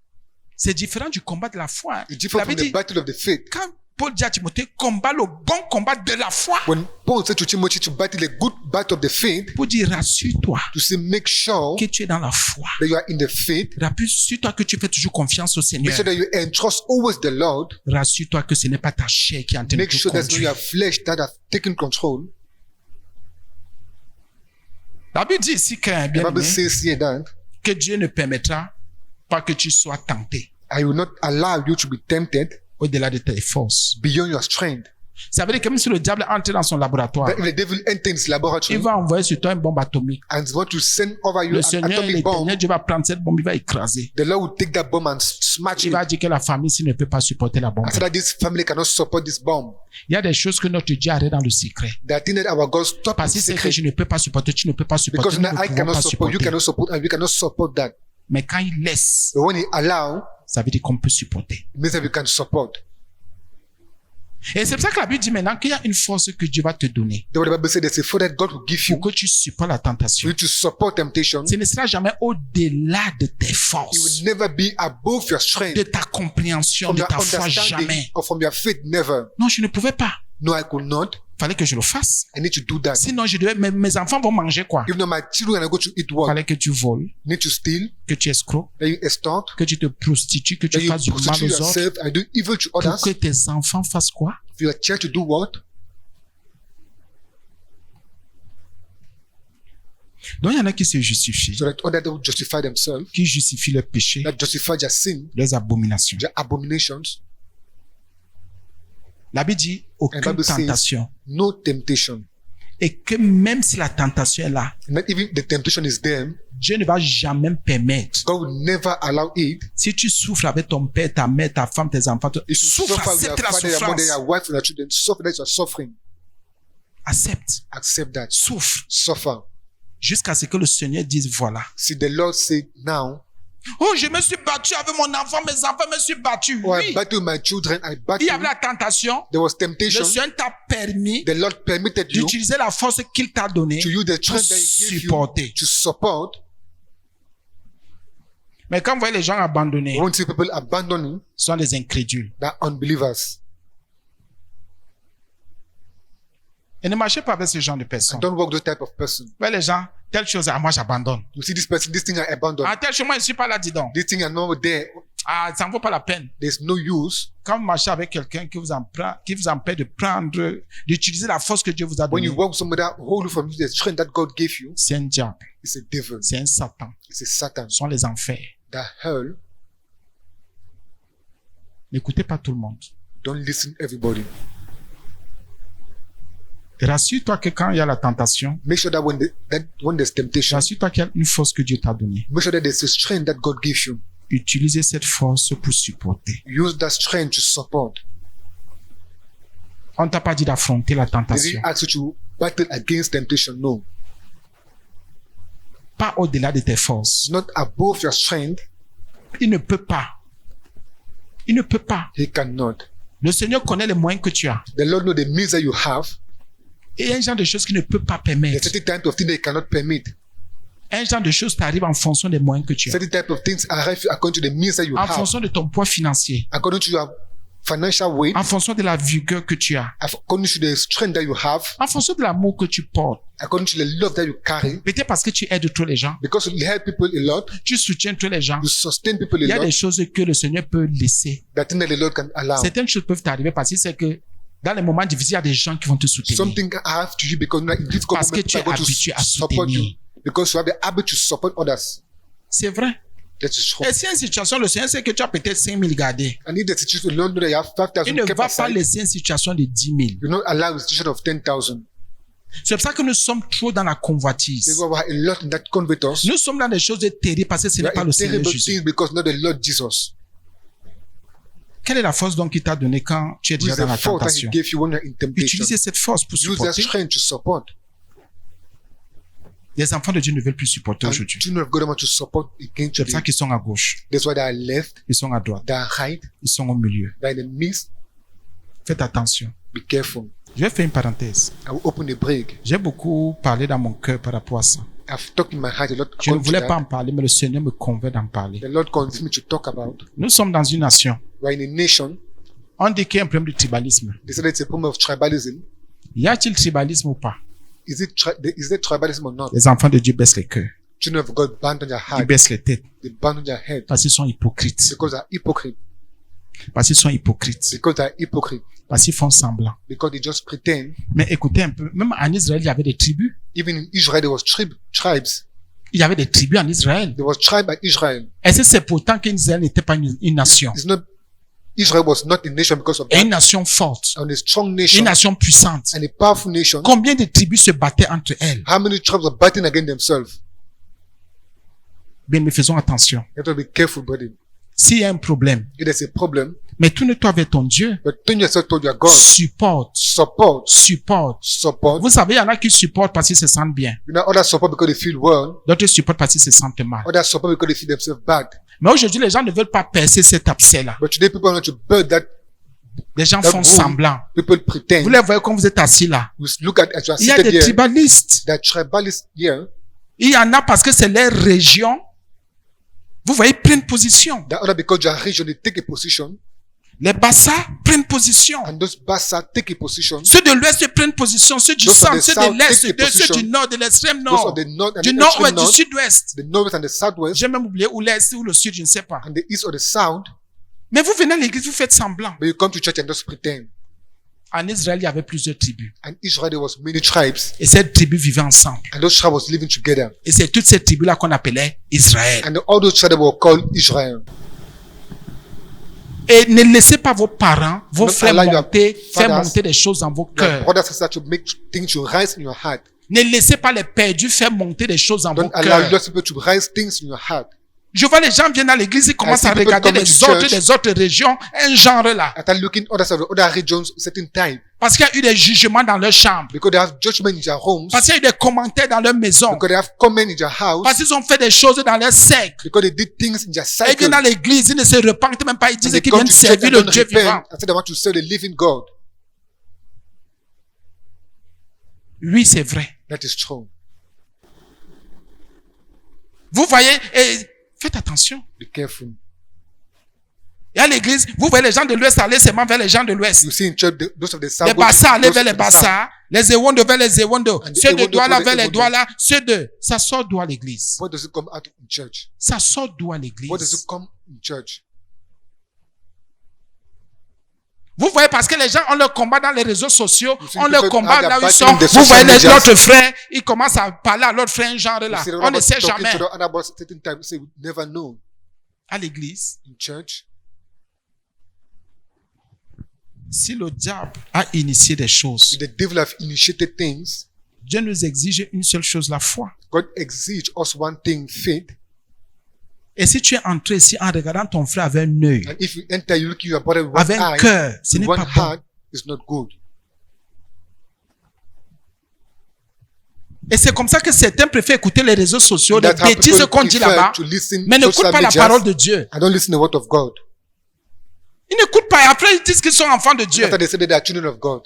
C'est différent du combat de la foi. It's Il different avait from the dit, battle of the faith. quand Paul dit à Timothée, combat le bon combat de la foi. When Paul said to Timothy to battle a good battle of the faith, Pour dire, rassure-toi to say make sure que tu es dans la foi. that you are in the faith, Rassure-toi que tu fais toujours confiance au make Seigneur. sure that you entrust always the Lord, Rassure-toi que ce n'est pas ta chair qui est en train de make te sure that's not conduire. your flesh that have taken control. La Bible dit ici que, The bien Bible aimé, says here that que Dieu ne permettra pas que tu sois tenté I will not allow you to be tempted au-delà de tes forces. beyond your strength. Ça veut dire que même si le diable entre dans son laboratoire, That if the devil enters his laboratory il va envoyer sur toi une bombe atomique. and want to send over you Le an Seigneur, atomic bomb, l'Éternel, Dieu va prendre cette bombe, il va écraser. the Lord will take that bomb and smash Il it. va dire que la famille, s'il ne peut pas supporter la bombe. I said that this family cannot support this bomb. Il y a des choses que notre Dieu arrête dans le secret. That thing that our God stop in Parce que c'est que secret. je ne peux pas supporter, tu ne peux pas supporter, Because nous now ne I pouvons cannot pas support, you supporter. cannot support, and we cannot support that. Mais quand il laisse, But when He allow, ça veut dire qu'on peut supporter. it means that we can support. Et c'est pour ça que la Bible dit maintenant qu'il y a une force que Dieu va te donner Then what the Bible says, there's a food that God will give you pour que tu supportes la for tentation. you to support temptation. Ce ne sera jamais au-delà de tes It forces, will never be above your strength, de ta compréhension, from de your ta foi, understanding, jamais. or from your faith. Never. Non, je ne pouvais pas. No, I could not. Fallait que je le fasse. I need to do that. Sinon, mes enfants vont manger quoi? If not, my children are going to eat what? Fallait que tu voles, Need to steal, que tu escroques, that you extort, que tu te prostitues, que that tu you fasses du mal prostitute aux autres, yourself and do evil to pour others. que tes enfants fassent quoi? For your child to do what? Donc, il y en a qui se justifient, So that others will justify themselves, qui justifient leurs péchés, that justify their sin, leurs abominations. their abominations. La Bible dit And aucune Bible says, tentation. no temptation. Et que même si la tentation est là, And that even the temptation is there, Dieu ne va jamais permettre. God will never allow it. Si tu souffres avec ton père, ta mère, ta femme, tes enfants, If you souffre, suffer with your accepte la father, your mother, souffrance. your wife, and your children, suffer that you are suffering. Accepte, Accept that. souffre, Suffer. jusqu'à ce que le Seigneur dise voilà. See, the Lord said, now, Oh, je me suis battu avec mon enfant, mes enfants me suis battu. oh, I Oui, battle my children, I il battle. y avait la tentation. There was Le temptation. Seigneur t'a permis The Lord permitted you d'utiliser la force qu'il t'a donnée to use the pour strength that He gave you supporter. to support. Mais quand vous voyez les gens abandonnés, When you see people abandoning, ce sont des incrédules. they're unbelievers. Et ne marchez pas avec ce genre de And personnes. don't work those type of person. Ouais, les gens, telle chose, moi j'abandonne. You see this person, this thing I abandoned. Ah, telle chose, moi je suis pas là, dis donc. This thing are not there. Ah, ça ne vaut pas la peine. There's no use. Quand vous marchez avec quelqu'un qui vous empêche de prendre, d'utiliser la force que Dieu vous a When donnée, you work with somebody that hold you from the strength that God gave you, c'est un diable, it's a devil. c'est un Satan, It's a Satan. ce sont les enfers. That hell, N'écoutez pas tout le monde. don't listen to everybody. Et rassure-toi que quand il y a la tentation, Make sure that when there's temptation, rassure-toi qu'il y a une force que Dieu t'a donnée. make sure that there's a strength that God gives you. Utilisez cette force pour supporter. Use that strength to support. On ne t'a pas dit d'affronter la Did tentation. he ask you to battle against temptation? No. Pas au-delà de tes forces. It's not above your strength. Il ne peut pas. Il ne peut pas. He cannot. Le Seigneur connaît les moyens que tu as. The Lord knows the means that you have. Et il y a un genre de choses qu'il ne peut pas There's permettre. certain type of things that he cannot permit. Un genre de choses t'arrive en fonction des moyens que tu as. Certain type of things arrive according to the means that you En have. fonction de ton poids financier. According to your financial weight. En fonction de la vigueur que tu as. According to the strength that you have. En fonction de l'amour que tu portes. According to the love that you carry. Peut-être parce que tu aides trop les gens. Because you help people a lot. Tu soutiens trop les gens. You sustain people Il y a a des lot. choses que le Seigneur peut laisser. That thing that the Lord can allow. Certaines choses peuvent t'arriver parce que c'est que dans les moments difficiles, il y a des gens qui vont te soutenir. Something can happen to you because in difficult Parce que moments, tu es people are going habitué à to support you. soutenir. Because you have the habit to support others. C'est vrai. That is true. Et si une situation, le Seigneur sait que tu as peut-être 5 000 gardés. And if the situation, the Lord know that you have 5,000 Il ne kept va pas aside, laisser une situation de 10 000. you not allow a situation of 10,000. C'est pour ça que nous sommes trop dans la They convoitise. go a lot in that covetous. Nous sommes dans des choses terribles parce que ce We n'est are pas in le Seigneur terrible Jésus. things because not the Lord Jesus. Quelle est la force donc qu'il t'a donnée quand tu es Who déjà is dans the la force that He tentation? gave you when you're in temptation? Utilisez cette force pour Use that supporter. strength to support. Les enfants de Dieu ne veulent plus supporter And aujourd'hui. children of God want to support against C'est pour ça today. qu'ils sont à gauche, That's why they are left, ils sont à droite, they are right, ils sont au milieu. they are in the midst. Faites attention. Be careful. Je vais faire une parenthèse. I will open the break. J'ai beaucoup parlé dans mon cœur par rapport à ça. I've talked in my heart a lot. Je ne according to voulais pas that. en parler, mais le Seigneur me convainc d'en parler. The Lord convinced me to talk about. Nous sommes dans une nation. We're in a nation. On dit qu'il y a un problème de tribalisme. They said it's a problem of tribalism. Y a-t-il tribalisme ou pas? Is there tribalism or not? Les enfants de Dieu baissent les cœurs. Children of God bound on their Ils heart. baissent les têtes They bound on their head parce qu'ils sont hypocrites. because they're hypocrite. Parce qu'ils sont hypocrites. Because they're hypocrite. Parce qu'ils font semblant. Because they just pretend. Mais écoutez un peu, même en Israël, il y avait des tribus. Even in Israel, there was tribes. Il y avait des tribus en Israël. There was tribe at Israel. Et c'est pourtant qu'Israël n'était pas une nation. It's not. Israel was not a nation because of Et that. une nation forte. And a strong Une nation nation puissante. and a powerful nation. Combien de tribus se battaient entre elles? How many tribes are fighting against themselves? Bien, mais faisons attention. You have to be careful, buddy. S'il y a un problème, If there's a problem, mais tourne-toi vers ton Dieu. but turn yourself toward your God. Supporte. Support. Supporte. Support. Vous savez, il y en a qui supportent parce qu'ils se sentent bien. You know, others support because they feel well. D'autres supportent parce qu'ils se sentent mal. Others support because they feel themselves bad. Mais aujourd'hui, les gens ne veulent pas percer cet abcès-là. But today, people want to build that. Les gens That font wound. semblant. People pretend. Vous les voyez comme vous êtes assis là. We look at as you are Il y a seated des here. tribalistes. That tribalist here. Il y en a parce que c'est leur région. Vous voyez, ils prennent position. That other because your region, they take a position. Les Bassa prennent position. And those Bassa take a position. Ceux de l'Ouest prennent position. Ceux du Those of centre, the ceux south de l'Est, take a ceux position. du Nord, de l'extrême Those Nord. of the north and Du the Nord, extreme ouais, du north. Sud-Ouest. The north and the southwest. J'ai même oublié où l'Est ou le Sud, je ne sais pas. And the east or the south. Mais vous venez à l'église, vous faites semblant. But you come to church and just pretend. En Israël, il y avait plusieurs tribus. And Israel, there was many tribes. Et ces tribus vivaient ensemble. And those tribes was living together. Et c'est toutes ces tribus-là qu'on appelait Israël. And all those tribes were called Israel. Et ne laissez pas vos parents, vos Don't frères allow your faire fathers, monter des choses dans vos Your cœurs. brothers and sisters to make things to rise in your heart. Ne laissez pas les perdus faire monter des choses dans vos Don't allow cœurs. those people to rise things in your heart. Je vois les gens viennent à l'église, ils commencent see à people regarder coming les to autres church. des autres régions, un genre là. And start looking others of the other regions, certain type. Parce qu'il y a eu des jugements dans leur chambre. Because they have judgment in their homes. Parce qu'il y a eu des commentaires dans leur maison. Because they have comment in their house. Parce qu'ils ont fait des choses dans leur secte. Because they did things in their Ils cycle. viennent à l'église, ils ne se repentent même pas, ils And disent they qu'ils come viennent to church servir and le don't Dieu vivant. repent. And say they want to serve the living God. Oui, c'est vrai. That is true. Vous voyez, et faites attention. Be careful. Et à l'église, vous voyez les gens de l'Ouest aller seulement vers les gens de l'Ouest. You see in church, those of the south. Les go to Bassa aller those vers of les the south. Bassa, les Ewondo vers les Ewondo, And the ceux de Ewondo Douala for the vers les Ewondo. Douala, ceux de... Ça sort d'où à l'église? What does it come out in church? Ça sort d'où à What does l'église? it come in church? Vous voyez, parce que les gens ont leur combat dans les réseaux sociaux, You see, ont leur people combat have their là où ils battle sont. in the Vous social voyez medias. l'autre frère, il commence à parler à l'autre frère, un genre là. You see, On ne sait talking jamais. to the other about certain time. You say, we never know. À l'église, In church, si le diable a initié des choses, if the devil have initiated things, Dieu nous exige une seule chose, la foi. God exiges us one thing, faith. Et si tu es entré ici en regardant ton frère avec un œil, And if you enter, you look at your brother with one avec un eye, cœur, ce n'est with pas one bon. heart, is not good. Et c'est comme ça que certains préfèrent écouter les réseaux sociaux, les That's how bêtises people qu'on dit prefer là-bas, to listen mais to n'écoute social pas la medias. parole de Dieu. I don't listen to the word of God. Ils n'écoutent pas et après ils disent qu'ils sont enfants de Dieu. After they say that they are children of God,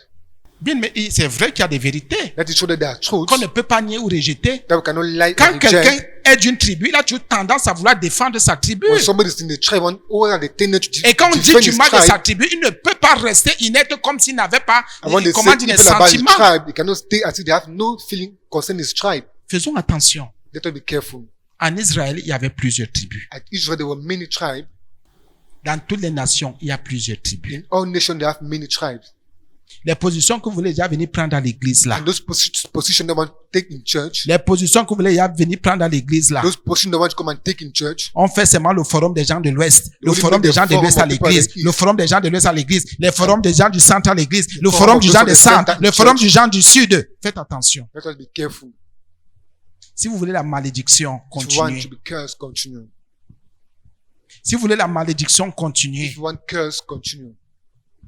Bien, mais c'est vrai qu'il y a des vérités that is true that they are truths qu'on ne peut pas nier ou rejeter. that we cannot lie Quand or quelqu'un reject. est d'une tribu, il a toujours tendance à vouloir défendre sa tribu. When somebody is in the tribe, all are they tend to Et quand on dit defend du his mal de sa tribe. tribu, il ne peut pas rester inerte comme s'il n'avait pas, And when they comment say dire, des people about his sentiments. tribe, they cannot stay as if they have no feeling concerning his tribe. Faisons attention. Let us be careful. En Israël, il y avait plusieurs tribus. At Israel, there were many tribes. Dans toutes les nations, il y a plusieurs tribus. In all nations, they have many tribes. Les positions que vous voulez déjà venir prendre à l'église là. And those positions they want to take in church, Les positions que vous voulez déjà venir prendre à l'église là. those positions they want to come and take in church, On fait seulement le forum des gens de l'Ouest, le only forum make des the gens de forum l'Ouest of à people l'église, at the le East. forum des gens de l'Ouest à l'église, les forums des gens du centre à l'église, le forum forum of du those gens of du the centre, center in le forum church. du gens du sud. Faites attention. let us be careful. Si vous voulez la malédiction, If you want continuez. to be cursed, continue. Si vous voulez la malédiction, continuez. If you want curse, continue.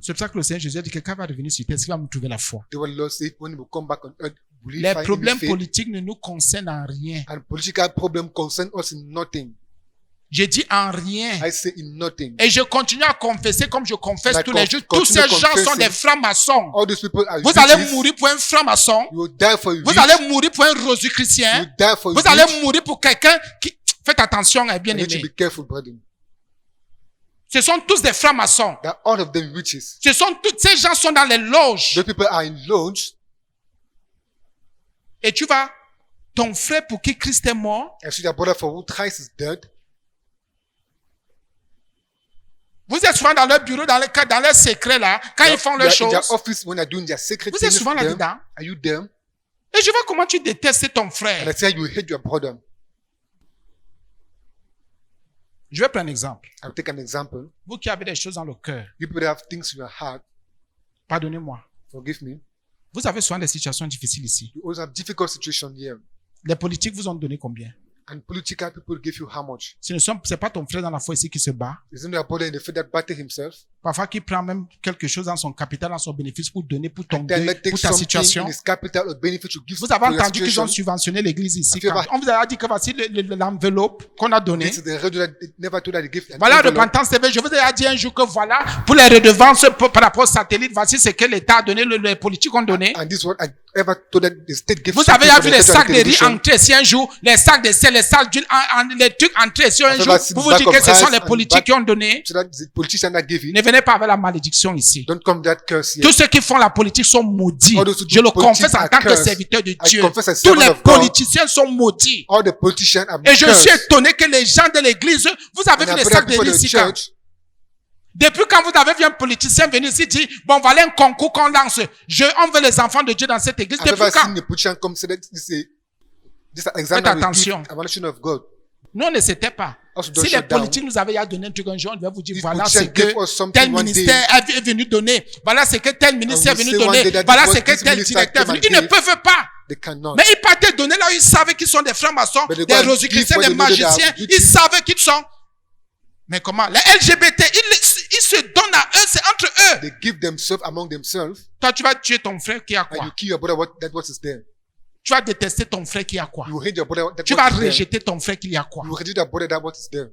C'est pour ça que le Seigneur Jésus a dit que quelqu'un va revenir sur terre, il va me trouver la foi. The word Lord said, when he will come back on earth, will he Les find any problèmes faith? politiques ne nous concernent en rien. And political problem concern us in nothing. J'ai dit en rien. I say in nothing. Et je continue à confesser comme je confesse And I tous les jours. Tous continue ces gens sont confessing. des francs-maçons. All those people are Vous allez witches. mourir pour un franc-maçon. You will die for a Vous witch. allez mourir pour un You rosichristien. will die for a Vous witch. allez mourir pour quelqu'un qui... Faites attention, bien You need to aimé. be careful, brethren. Ce sont tous des francs-maçons. That all of them witches. Ce sont tous ces gens sont dans les loges. Those people are in lodge. Et tu vas, ton frère pour qui Christ est mort, And so your brother for who Christ is dead. vous êtes souvent dans leur bureau, dans leurs secrets là, quand ils font They leurs are in their choses. office when they're doing their secret Vous êtes things. souvent with them. là-dedans. Are you there? Et je vois comment tu détestes ton And frère. I say you hate your brother. Je vais prendre un exemple. I'll take an example. Vous qui avez des choses dans le cœur, You people that have things in your heart, pardonnez-moi. forgive me. Vous avez souvent des situations difficiles ici. You also have difficult situation here. Les politiques vous ont donné combien? And political people give you how much? C'est pas ton frère dans la foi ici qui se bat. Isn't your brother in the faith that battle himself? Parfois, qui prend même quelque chose dans son capital, dans son bénéfice pour donner pour ton And then deuil, let take pour ta something situation. in his capital or benefit you give Vous avez for your entendu qu'ils ont situation. subventionné l'église ici. Have you quand- ever- On vous a dit que voici l'enveloppe qu'on a donnée. This is the radio that they never told that they give an Voilà, envelope. Repentance TV. Je vous ai dit un jour que voilà, pour les redevances par rapport au satellite, voici ce que l'État a donné, les politiques ont donné. And this is what I ever told that the state gave Vous something avez for vu the les radio sacs de riz television. entrés si un jour, les sacs de sel, les sacs d'huile, les trucs entrés si un I've jour, ever seen vous vous back dites of que ce sont rice les and politiques back- qui ont donné. So that the politician that gave it. Ne venez pas avec la malédiction ici. Don't come that curse here. Tous ceux qui font la politique sont maudits. All those who do Je le politics confesse en are tant que cursed. serviteur de I Dieu. confess as Tous servant les of God. politiciens sont maudits. All the politicians are Et je suis cursed. étonné que les gens de l'église, vous avez And vu I les pray sacs that de people riz in the ici quand? church, Depuis quand vous avez vu un politicien venir ici dire, bon, voilà un concours qu'on lance. On veut les enfants de Dieu dans cette église. I've Depuis ever quand? seen a politician come say that this is an example we attention. give a nation of God. Nous, on ne s'était pas. Also don't Si les shut down. politiques nous avaient donné un truc un jour, on devait vous dire, If voilà politicians ce que gave us something tel one ministère est venu donner. Voilà ce que tel ministère est we venu say one donner. day that Voilà this ce what que this tel minister directeur est came venu. and Ils ne gave. peuvent pas. They cannot. Mais ils partaient donner là où ils savaient qu'ils sont des francs-maçons, But they des go and rosicruciens, give des what they know they are magiciens. Ils savaient qu'ils sont. Mais comment? Les LGBT, ils se donnent à eux, c'est entre eux. They give themselves among themselves. Toi, tu vas tuer ton frère qui a And quoi? you kill your brother, that what is there. Tu vas détester ton frère qui a quoi? You hate your brother, that Tu what vas is there. rejeter ton frère qui a quoi? You hate your brother, that what is there.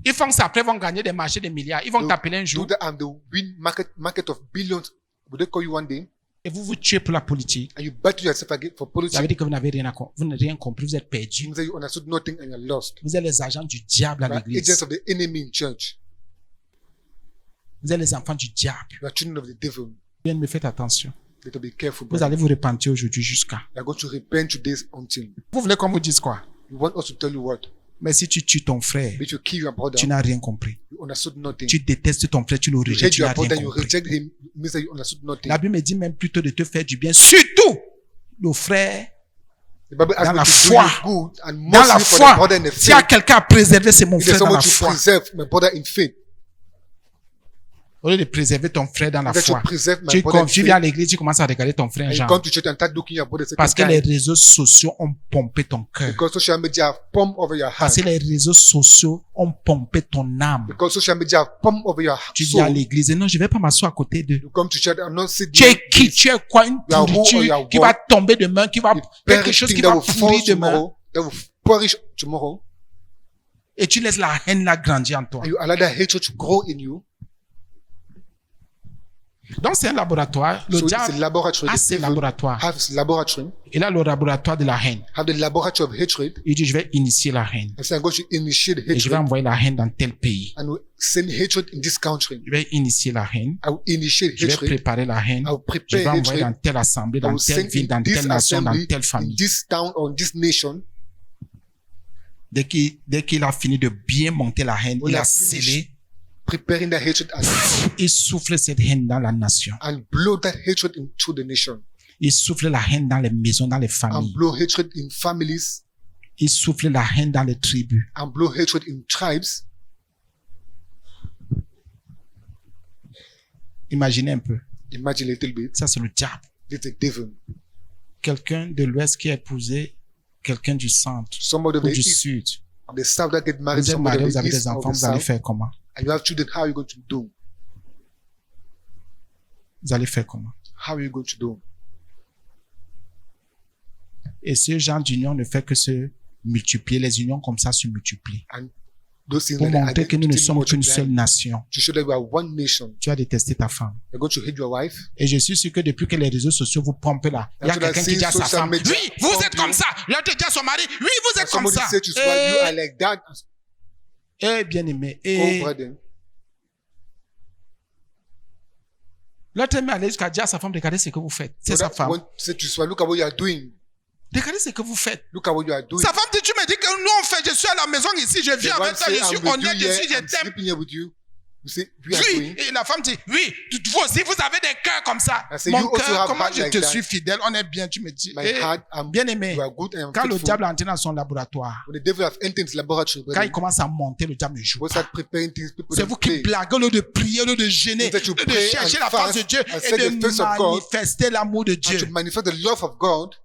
Ils font ça, après ils vont gagner des marchés de milliards. Ils vont Do- t'appeler un Do jour. that and they win market of billions. Will they call you one day? et vous vous tuez pour la politique, and you battle yourself again for ça veut politics, dire que vous n'avez vous n'avez rien compris, vous êtes it perdu. means that you understood nothing and you're lost. Vous êtes les agents du diable à You are l'église. agents of the enemy in church. Vous êtes les enfants du diable. You are children of the devil. Bien, me faites attention. You have to be careful, Vous brother. allez vous repentir aujourd'hui jusqu'à. You are going to repent today until. Vous voulez qu'on vous dise quoi? You want us to tell you what? Mais si tu tues ton frère, If you kill your brother, tu n'as rien compris. you understood nothing. Tu détestes ton frère, tu le You rejettes, hate tu your n'as rien brother, you compris. reject him, it means that you understood nothing. La Bible me dit même plutôt de te faire du bien, surtout le frère. The Bible asks dans me la to foi. do you good and Dans la mostly for the foi, brother in the s'il y a faith. quelqu'un à préserver, c'est mon If there's frère dans la someone to foi. preserve my brother in faith, Au lieu de préserver ton frère dans la that you foi, preserve my tu brother in viens à faith, l'église, tu commences à regarder ton frère and you Jean. come to church and start looking your brother Parce que second les time. réseaux sociaux ont pompé ton cœur. Because social media have pumped over your heart. Parce que les réseaux sociaux ont pompé ton âme. Because social media have pumped over your Tu dis à soul. l'église, non, je vais pas m'asseoir à côté d'eux. You come to church and not sit Tu es there. qui? Tu es quoi? Une You are who or you pourriture are qui what? va tomber demain, qui va, quelque Very chose qui thing that va will fall pourrir demain. tomorrow, that will perish tomorrow, Et tu laisses la haine là grandir en toi. and you allow that hatred to grow in you. Donc c'est un laboratoire. Le So it's a diable laboratory. a The ses devil laboratoires. have his laboratory, Il a le laboratoire de la haine. have the laboratory of hatred, Il dit, je vais initier la haine. and say, I'm going to initiate Et je vais hatred, envoyer la haine dans tel pays. and will send hatred in this country. Je vais initier la haine. I will initiate Je vais hatred. préparer la haine. I will Je prepare vais envoyer dans hatred. telle assemblée, I dans will telle send ville, in dans this telle nation, dans assembly, telle in famille. this town or in this nation. Dès qu'il a fini de bien monter la haine, When il I a finish scellé, preparing that hatred il souffle cette haine dans la nation. and blow that hatred into the nation, Il souffle la haine dans les maisons, dans les and familles. blow hatred in families, Il souffle la haine dans les tribus. and blow hatred in tribes. Imaginez un peu. Imagine a little bit. Ça, c'est le diable. It's the devil. Quelqu'un de l'Ouest qui a épousé quelqu'un du centre Somebody of ou the du east, sud. the south that get married, Vous êtes somebody marié, of vous the avez east des or enfants, the vous allez south, faire comment? and you have children. How are you going to do? Vous allez faire comment? How are you going to do? Et ce genre d'union ne fait que se multiplier. Les unions comme ça se multiplient. And those things Pour like that montrer que nous ne continue sommes qu'une multiplying. seule nation. To show that we are one nation. Tu vas détester ta femme. You're going to hate your wife. Et je suis sûr que depuis que les réseaux sociaux vous pompent là, il y a That's what I quelqu'un qui see dit à sa social femme, media oui, vous pump êtes you. comme ça. L'autre dit à son mari, oui, vous And êtes comme somebody ça. said to swallow, you are like that. Bien aimé. Oh, Et brother. l'autre met aller jusqu'à dire à sa femme, regardez ce que vous faites. C'est So sa that femme. one said to swallow, look at what you are doing. Regardez ce que vous faites. Look at what you are doing. Sa femme dit, tu me dis que nous on fait, je suis à la maison ici, je The viens one avec toi, say, je suis I'm with honnête, you je here, suis, je I'm t'aime. sleeping here with you. You say, we are Oui, doing. et la femme dit, oui, vous aussi, vous avez des cœurs comme ça. I say, Mon you also cœur, have comment heart je like te that. suis fidèle, on est bien, tu me dis. My Eh, heart, bien aimé, you are good and I'm quand le faithful. diable entre dans son laboratoire, When the devil has entered his laboratory, quand il brother, commence à monter, le diable ne joue we pas. start preparing things, people C'est don't vous qui play. blaguez au lieu de prier, au lieu de gêner, That you au lieu de pray chercher and la face fast de Dieu and et seek the face de of God. manifester l'amour de And to Dieu. manifest the love of God,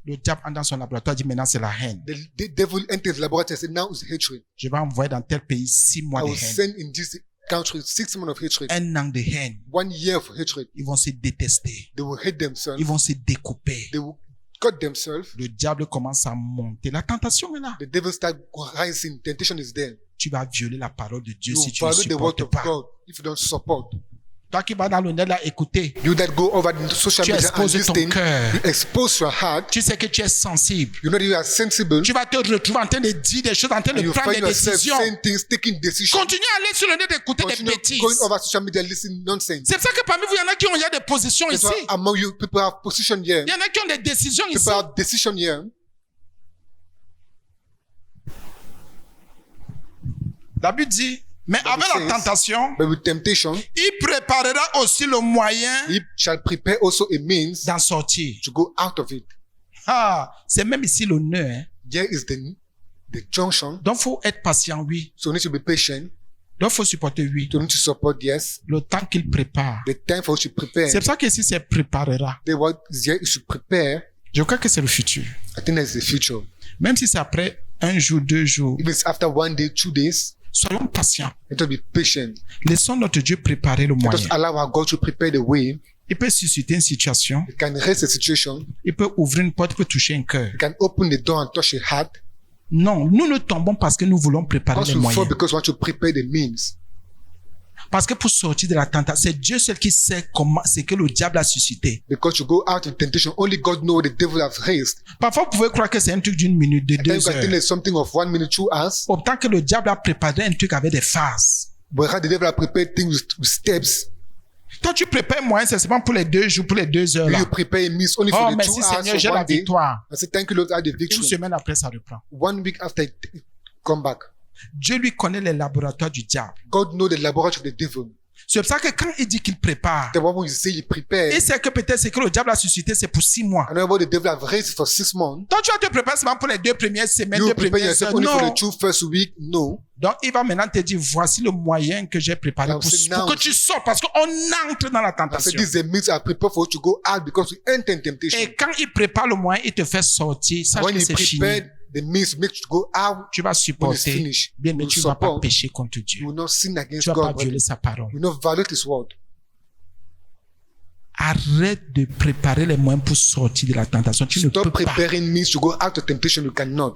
Le diable entre dans son laboratoire, dit maintenant c'est la haine. the devil enters his laboratory and says, now it's hatred. Je vais envoyer dans tel pays 6 mois I de will haine, send in this country 6 months of hatred. 1 an de haine. 1 year of hatred. Ils vont se détester. They will hate themselves. Ils vont se découper. They will cut themselves. Le diable commence à monter. La tentation est là. The devil start rising. Temptation is there. Tu vas violer la parole de Dieu You si tu ne value the word supportes of pas. God if you don't support. Toi qui vas dans le net là écouter, You that go over the social tu media and exposes ton listen, cœur. you expose your heart. Tu sais que tu es sensible. You know that you are sensible. Tu vas te retrouver en train de dire des choses, en train And de you prendre find des yourself décisions. saying things, taking decisions. Continue à aller sur le net d'écouter des Continue bêtises. going over social media, listening nonsense. C'est pour ça que parmi vous, il y en a qui ont déjà des positions That's ici. why among you, people have position here. Il y en a qui ont des décisions ici. People have decision here. La Bible dit, mais avec la says, tentation, But with temptation, il préparera aussi le moyen he shall prepare also a means d'en sortir. to go out of it. Ah, c'est même ici le nœud. Hein. Here is the junction. Donc, faut être patient, oui. So you need to be patient. Donc, faut supporter, oui. You need to support, yes. Le temps qu'il prépare. The time for you to prepare. C'est pour ça que ici, c'est préparera. The word is here is to prepare. Je crois que c'est le futur. I think that's the future. Même si c'est après 1 jour, 2 jours, If it's after 1 day, 2 days, soyons patients. let us be patient. Laissons notre Dieu préparer le Let us moyen. allow our God to prepare the way. Il peut susciter une situation. He can raise the situation. Il peut ouvrir une porte, il peut toucher un cœur. He can open the door and touch a heart. Non, nous ne tombons parce que nous voulons préparer Us les will fall moyens. because we want to prepare the means. Parce que pour sortir de la tentation, c'est Dieu seul qui sait comment, c'est que le diable a suscité. Because you go out in temptation, only God knows what the devil has raised. Parfois, vous pouvez croire que c'est un truc d'une minute, de And then you 2 can think heures. it's something of 1 minute, 2 hours. Autant que le diable a préparé un truc avec des phases. But how the devil has prepared things with steps. Toi, tu prépares moins, c'est seulement pour les 2 jours, pour les 2 heures là. You prepare a meal only Oh, for the 2 merci hours Seigneur, j'ai or la 1 day. victoire. I say, thank you, Lord, I had the Une victory. semaine après, ça reprend. 1 week after it come back. Dieu lui connaît les laboratoires du diable. God knows the laboratory of the devil. C'est pour ça que quand il dit qu'il prépare, The moment you say you prepare, il sait que peut-être ce que le diable a suscité, c'est pour 6 mois. I know what the devil has raised for 6 months. Donc, tu vas te préparer seulement pour les 2 premières semaines, You 2 prepare premières yourself heures. only for Non. the 2 first week. No. Donc, il va maintenant te dire, voici le moyen que j'ai préparé Now, pour say now- que tu sors, parce qu'on entre dans la I said, tentation. this is a means I prepare for you to go out because we enter in temptation. Et quand il prépare le moyen, il te fait sortir. Sache When que he c'est fini. prepared the means make you to go out, Tu vas when it's supporter. finished, Bien, mais you tu ne vas pas support, pécher contre Dieu. you will not sin Tu against ne vas pas God. violer sa parole. You will not violate His word. Arrête de préparer les moyens pour sortir de la tentation. Tu ne peux Stop pas. preparing means to go out of temptation. You cannot.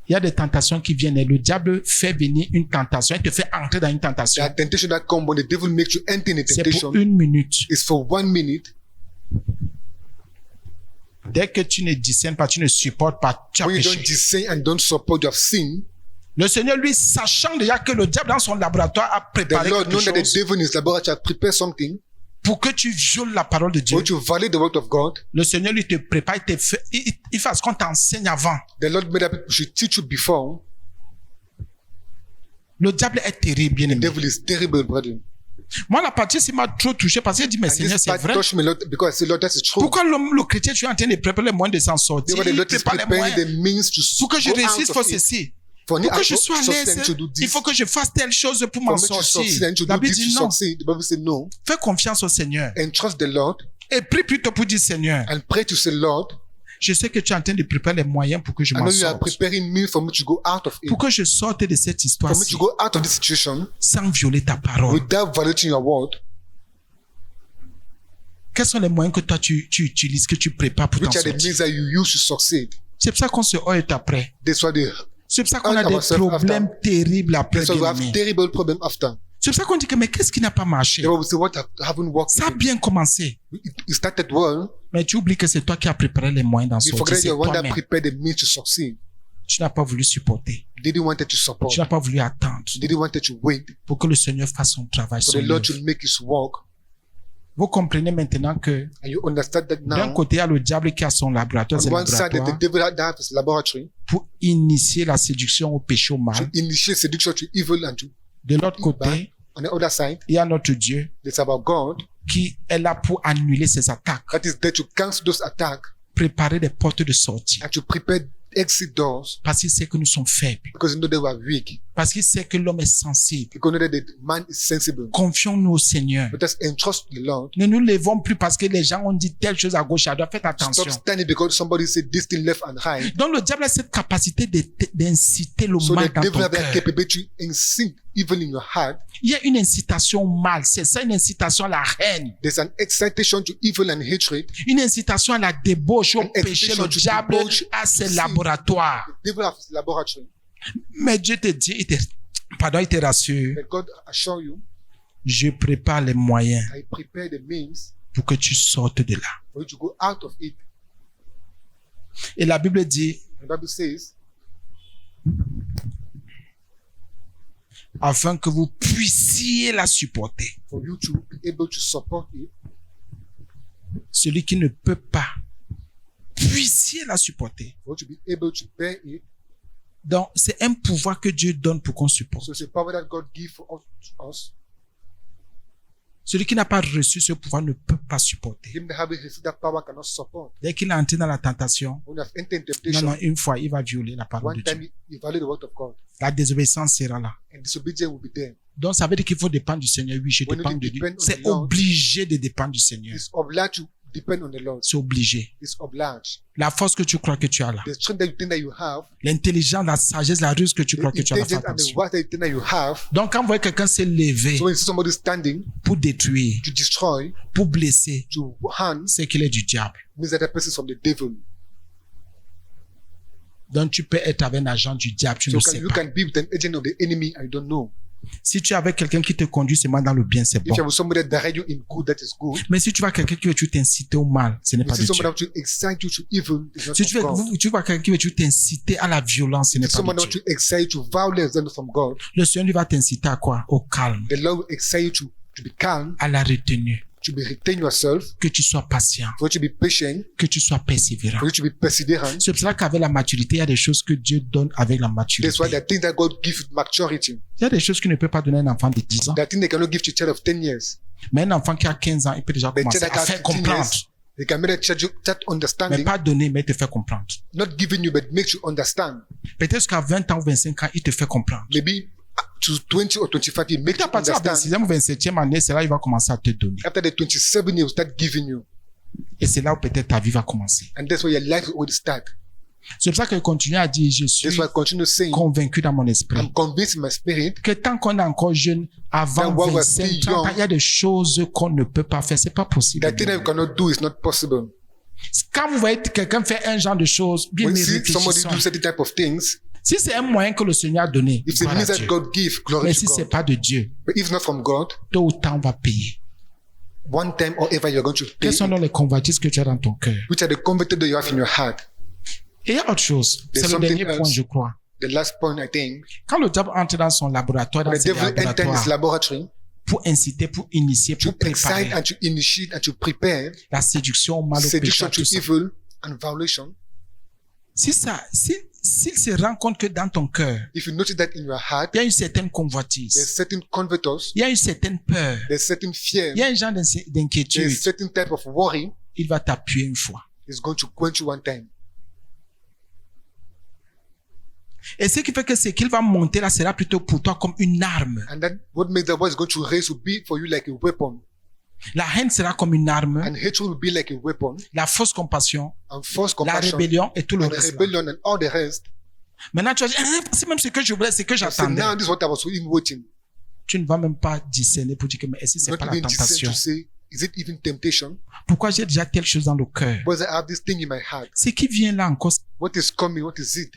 Il y a des tentations qui viennent et le diable fait venir une tentation. Il te fait entrer dans une There tentation. are temptations that come when the devil makes you enter in a C'est temptation. pour 1 minute. It's for 1 minute. Dès que tu ne discernes pas, tu ne supportes pas, tu as When you don't péché. discern and don't support, you have sinned. Le Seigneur, lui, sachant déjà que le diable dans son laboratoire a The préparé Lord, quelque knowing that the chose devil in his laboratory has prepared something pour que tu violes la parole de Dieu. for you to violate the word of God. Le Seigneur, lui, te prépare, il fait ce qu'on t'enseigne avant. The Lord made up people should teach you before. Le diable est terrible, bien The aimé. devil is terrible, brother. Moi, la partie, ça m'a trop touché parce qu'il dit, mais And Seigneur, this c'est part vrai. touched me a lot because I said, Lord, that's the truth. Pourquoi le chrétien, tu es en train de préparer les moyens de s'en sortir? Because the Il Lord is prépare les preparing moyens. the means to Pour que je go out réussisse, il faut of it. ceci. For Pour que me, je sois à l'aise, to do il this. faut que je fasse telle chose pour For m'en me to succeed sortir. and to La do Bible this dit to non. succeed. The Bible said no. Fais confiance au Seigneur. And trust the Lord Et prie plutôt pour dire, Seigneur, and pray to say, Lord, je sais que tu es en train de préparer les moyens pour que je I m'en know you are sorte. preparing me for me to go out of it. Pour que je sorte de cette For me histoire-ci to go out of this situation sans violer ta parole. without violating your word. Quels sont les moyens que toi tu utilises, que tu prépares pour t'en Which are the sortir? means that you use to succeed. C'est pour ça qu'on se heurte après. That's why they, C'est pour ça qu'on a Hurt des ourselves problèmes terribles après. that's why we bien have aimé. terrible problem after. C'est pour ça qu'on dit que mais qu'est-ce qui n'a pas marché? The Bible say what haven't worked. Ça a bien commencé. It started well. Mais tu oublies que c'est toi qui as préparé les moyens d'en You sortir. forget C'est you're one that toi-même. prepared the means to succeed. Tu n'as pas voulu supporter. You didn't want it to support. Tu n'as pas voulu attendre You didn't want it to wait. pour que le Seigneur fasse son travail. For Son the Lord œuvre. to make his work. Vous comprenez maintenant que And you understand that d'un now. côté, il y a le diable qui a son laboratoire, On c'est one side, that the laboratoire devil had his laboratory pour initier la séduction au péché, au to mal. initiate seduction to evil and to De l'autre côté, on the other side, il y a notre Dieu it's about God qui est là pour annuler ses attaques, that is there to cancel those attacks préparer des portes de sortie. and to prepare exit doors Parce qu'il sait que nous sommes faibles. because you know they were weak. Parce qu'il sait que l'homme est sensible. Because you know that the man is sensible. Confions-nous au Seigneur. Let us entrust the Lord. Ne nous lèvons plus parce que les gens ont dit telle chose à gauche, à droite. Faites attention. Stop standing because somebody said this thing left and right. Donc le diable a cette capacité d'inciter le So mal the dans devil ton have that cœur. capability to incite evil in your heart. Il y a une incitation au mal. C'est ça une incitation à la haine. There's an excitation to evil and hatred. Une incitation à la débauche, au An péché. excitation Le to diable debauch, a ses sin. laboratoires. The devil has his laboratory. Mais Dieu te dit, il te rassure. But God assure you, Je prépare les moyens I prepare the means pour que tu sortes de là. for you to go out of it. Et la Bible dit, The Bible says, afin que vous puissiez la supporter. for you to be able to support it, Celui qui ne peut pas, puissiez la supporter. for you to be able to bear it. Donc, c'est un pouvoir que Dieu donne pour qu'on supporte. So it's a power that God gives for us. Celui qui n'a pas reçu ce pouvoir ne peut pas supporter. Him that having received that power cannot support. Dès qu'il est entré dans la tentation, When you have entered non, temptation, non, une fois, il va violer la parole one de time Dieu. you violate the word of God. La désobéissance sera là. And disobedience will be there. Donc, ça veut dire qu'il faut dépendre du Seigneur. Oui, je When dépends you de Dieu. depend on C'est the Lord, obligé de dépendre du Seigneur. It's obliged to depend on the Lord. C'est obligé. It's obliged. La force que tu crois que tu as là. The strength that you think that you have, L'intelligence, la sagesse, la ruse que tu the crois que tu as là. Fais intelligence and the attention. word that you think that you have. Donc, quand vous voyez quelqu'un se lever So when you see somebody standing pour détruire, to destroy, pour blesser, to harm, c'est qu'il est du diable. means that that person is from the devil. Donc, tu peux être avec un agent du diable, tu So ne sais you pas. can be with an agent of the enemy and you don't know. Si tu es avec quelqu'un qui te conduit seulement dans le bien, c'est If you bon. have somebody that direct you in good, that is good. Mais si tu vois quelqu'un qui veut toujours t'inciter au mal, ce n'est If pas you de see Dieu. somebody that to excite you to evil, it's not Si from God. tu vois quelqu'un qui veut toujours t'inciter à la violence, ce n'est If pas someone de that Dieu. to excite you to violence, then from God. Le Seigneur lui va t'inciter à quoi? Au calme, The Lord will excite you to be calm, à la retenue, to be retain yourself, que tu sois patient, for you to be patient, que tu sois persévérant. for you to be perseverant. C'est pour cela qu'avec la maturité, il y a des choses que Dieu donne avec la maturité. That's why the thing that God gives with maturity, Il y a des choses qu'il ne peut pas donner à un enfant de 10 ans. the thing they cannot give to a child of 10 years. Mais un enfant qui a 15 ans, il peut déjà The commencer child that à has faire 15 comprendre. years, they can make a child start Mais understanding, pas donner, mais il te fait comprendre. not giving you, but makes you understand. Peut-être qu'à 20 ans ou 25 ans, il te fait comprendre. Maybe to 20 or 25, it makes Peut-être à you partir de la understand. 26e ou 27e année, c'est là qu'il va commencer à te donner. After the 27 years, start giving you. Et c'est là où peut-être ta vie va commencer. And that's where your life will start. C'est pour ça que je continue à dire, je suis That's why I continue saying, convaincu dans mon esprit I'm convinced in my spirit que tant qu'on est encore jeune, avant That while we're 25, still 30 ans, young, il y a des choses qu'on ne peut pas faire. C'est pas possible. that thing that you cannot do is not possible. Quand vous voyez quelqu'un faire un genre de choses, bien When you see somebody réfléchissons. do certain type of things, Si c'est un moyen que le Seigneur a donné, if it gloire à means that Dieu. God give, glory Mais to si c'est God. pas de Dieu, But if not from God, tôt ou tard, on va payer. one time or ever you're going to pay. Quels sont donc les convoitises que tu as dans ton cœur? Which are the converted that you have in your heart. Et il y a autre chose. There's C'est le something dernier else. point, je crois. The last point, I think, Quand le diable entre dans son laboratoire, dans when the ses devil enters his laboratoires, laboratory pour inciter, pour initier, to pour préparer excite and to initiate and to prepare la séduction, au mal, au péché, seduction à to tout ça. evil and violation, S'il se rend compte que dans ton cœur, if you notice that in your heart, il y a une certaine there's convoitise, certain converters, il y a une certaine peur, there's certain fear, il y a un genre d'inquiétude, there's certain type of worry, il va t'appuyer une fois. it's going to quench you one time. Et ce qui fait que ce qu'il va monter là sera plutôt pour toi comme une arme. And that what makes that what is going to raise will be for you like a weapon. La haine sera comme une arme, And hatred will be like a weapon. la fausse compassion, And false la compassion rébellion et tout le and reste. là. rebellion and all the rest. Maintenant tu vas dire, ah, c'est même ce que je voulais, c'est que So j'attendais. now this is what I was even waiting. Tu ne vas même pas discerner pour dire que mais est-ce que c'est Not pas la even discern tentation? to say, is it even temptation? Pourquoi j'ai déjà telle chose dans le cœur? Because I have this thing in my heart. Ce qui vient là encore, What is coming? What is it?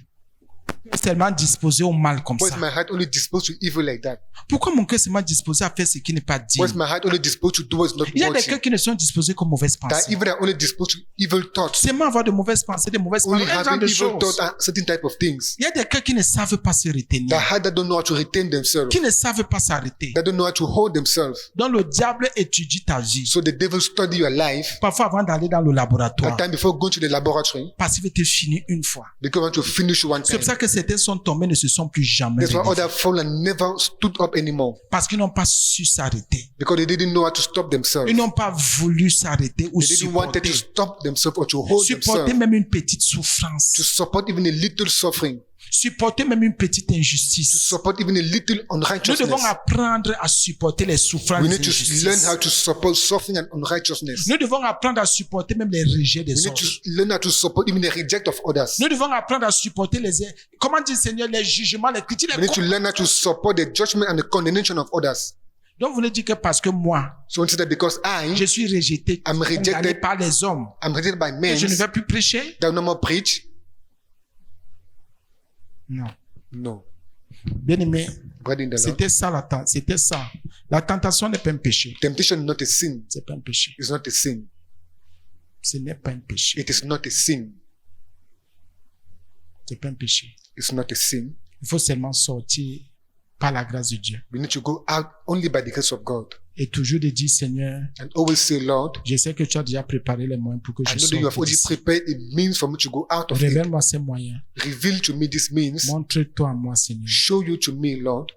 c'est tellement disposé au mal comme Why ça. is my heart only disposed to evil like that? Pourquoi mon cœur est seulement disposé à faire ce qui n'est pas digne? Why is my heart only disposed to do what's not Il y a des worthy? cœurs qui ne sont disposés qu'aux mauvaises That pensées. even are only disposed to evil thoughts. Seulement avoir de mauvaises pensées, de mauvaises Only paroles, un genre having de evil choses. thoughts and certain type of things. Il y a des cœurs qui ne savent pas se retenir, That heart that don't know how to retain themselves. qui ne savent pas s'arrêter. That don't know how to hold themselves. Donc le diable étudie ta vie. So the devil study your life. Parfois avant d'aller dans le That laboratoire, time before going to the laboratory, parce qu'il veut te finir une fois. because want to finish one C'est time. pour ça que certains sont tombés, ne se sont plus jamais That's why relevés. others fall and never stood up anymore. Parce qu'ils n'ont pas su s'arrêter. Because they didn't know how to stop themselves. Ils n'ont pas voulu s'arrêter ou They didn't want supporter. to stop themselves or to hold Supporter themselves. même une petite souffrance. To support even a little suffering. Supporter même une petite To injustice. support even a little Nous devons unrighteousness. apprendre à supporter les souffrances We et need to learn how injustices. to support suffering and unrighteousness. Nous devons apprendre à supporter même les rejets des We need autres. to learn how to support even the reject of others. Nous devons apprendre à supporter comment dit le Seigneur, les jugements, les critiques, We need to learn how to support the judgment and the condemnation of others. Donc, vous voulez dire que parce que moi, So instead that because je suis rejeté, I'm rejected. condamné par les hommes, I'm rejected by et men, je ne vais plus prêcher? that will no more preach. Non. No. Bien aimé, God in the Lord. c'était ça c'était ça. La tentation n'est pas un péché. Temptation is not a sin. C'est pas un péché. It's not a sin. Ce n'est pas un péché. It is not a sin. C'est pas un péché. It's not a sin. Il faut seulement sortir par la grâce de Dieu. We need to go out only by the grace of God. Et toujours de dire, Seigneur, And always say, Lord, je sais que tu as déjà préparé les moyens pour que I je know that you have sorte already d'ici. prepared a means for me to go out of it. Révèle-moi ces moyens. Reveal to me this means. Montre-toi à moi, Seigneur. Show you to me, Lord.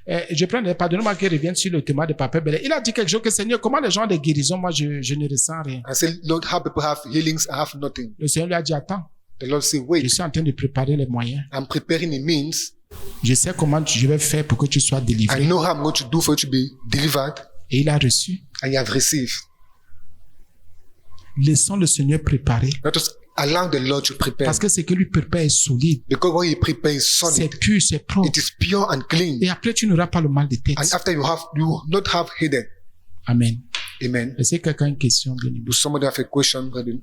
Je prends pardonnez-moi qu'il revienne sur le thème de Papa Belé. Il a dit quelque chose que, Seigneur, comment les gens ont des guérisons, moi, je ne ressens rien. I say, Lord, how people have healings, I have nothing. Le Seigneur lui a dit, attends, The Lord say, je wait, suis en train de préparer les moyens. I'm preparing a means. Je sais comment je vais faire pour que tu sois I délivré. know how I'm going to do for you to be delivered. Et il a reçu. And you have received. Laissons le Seigneur préparer. Let us allow the Lord to prepare. Parce que ce que lui prépare est solide. Because what He prepares is C'est solid. pur, c'est propre. It is pure and clean. Et après, tu n'auras pas le mal de tête. And after you will not have hidden. Amen. Amen. Est-ce que quelqu'un a une question, bien aimé? Do somebody have a question, brethren?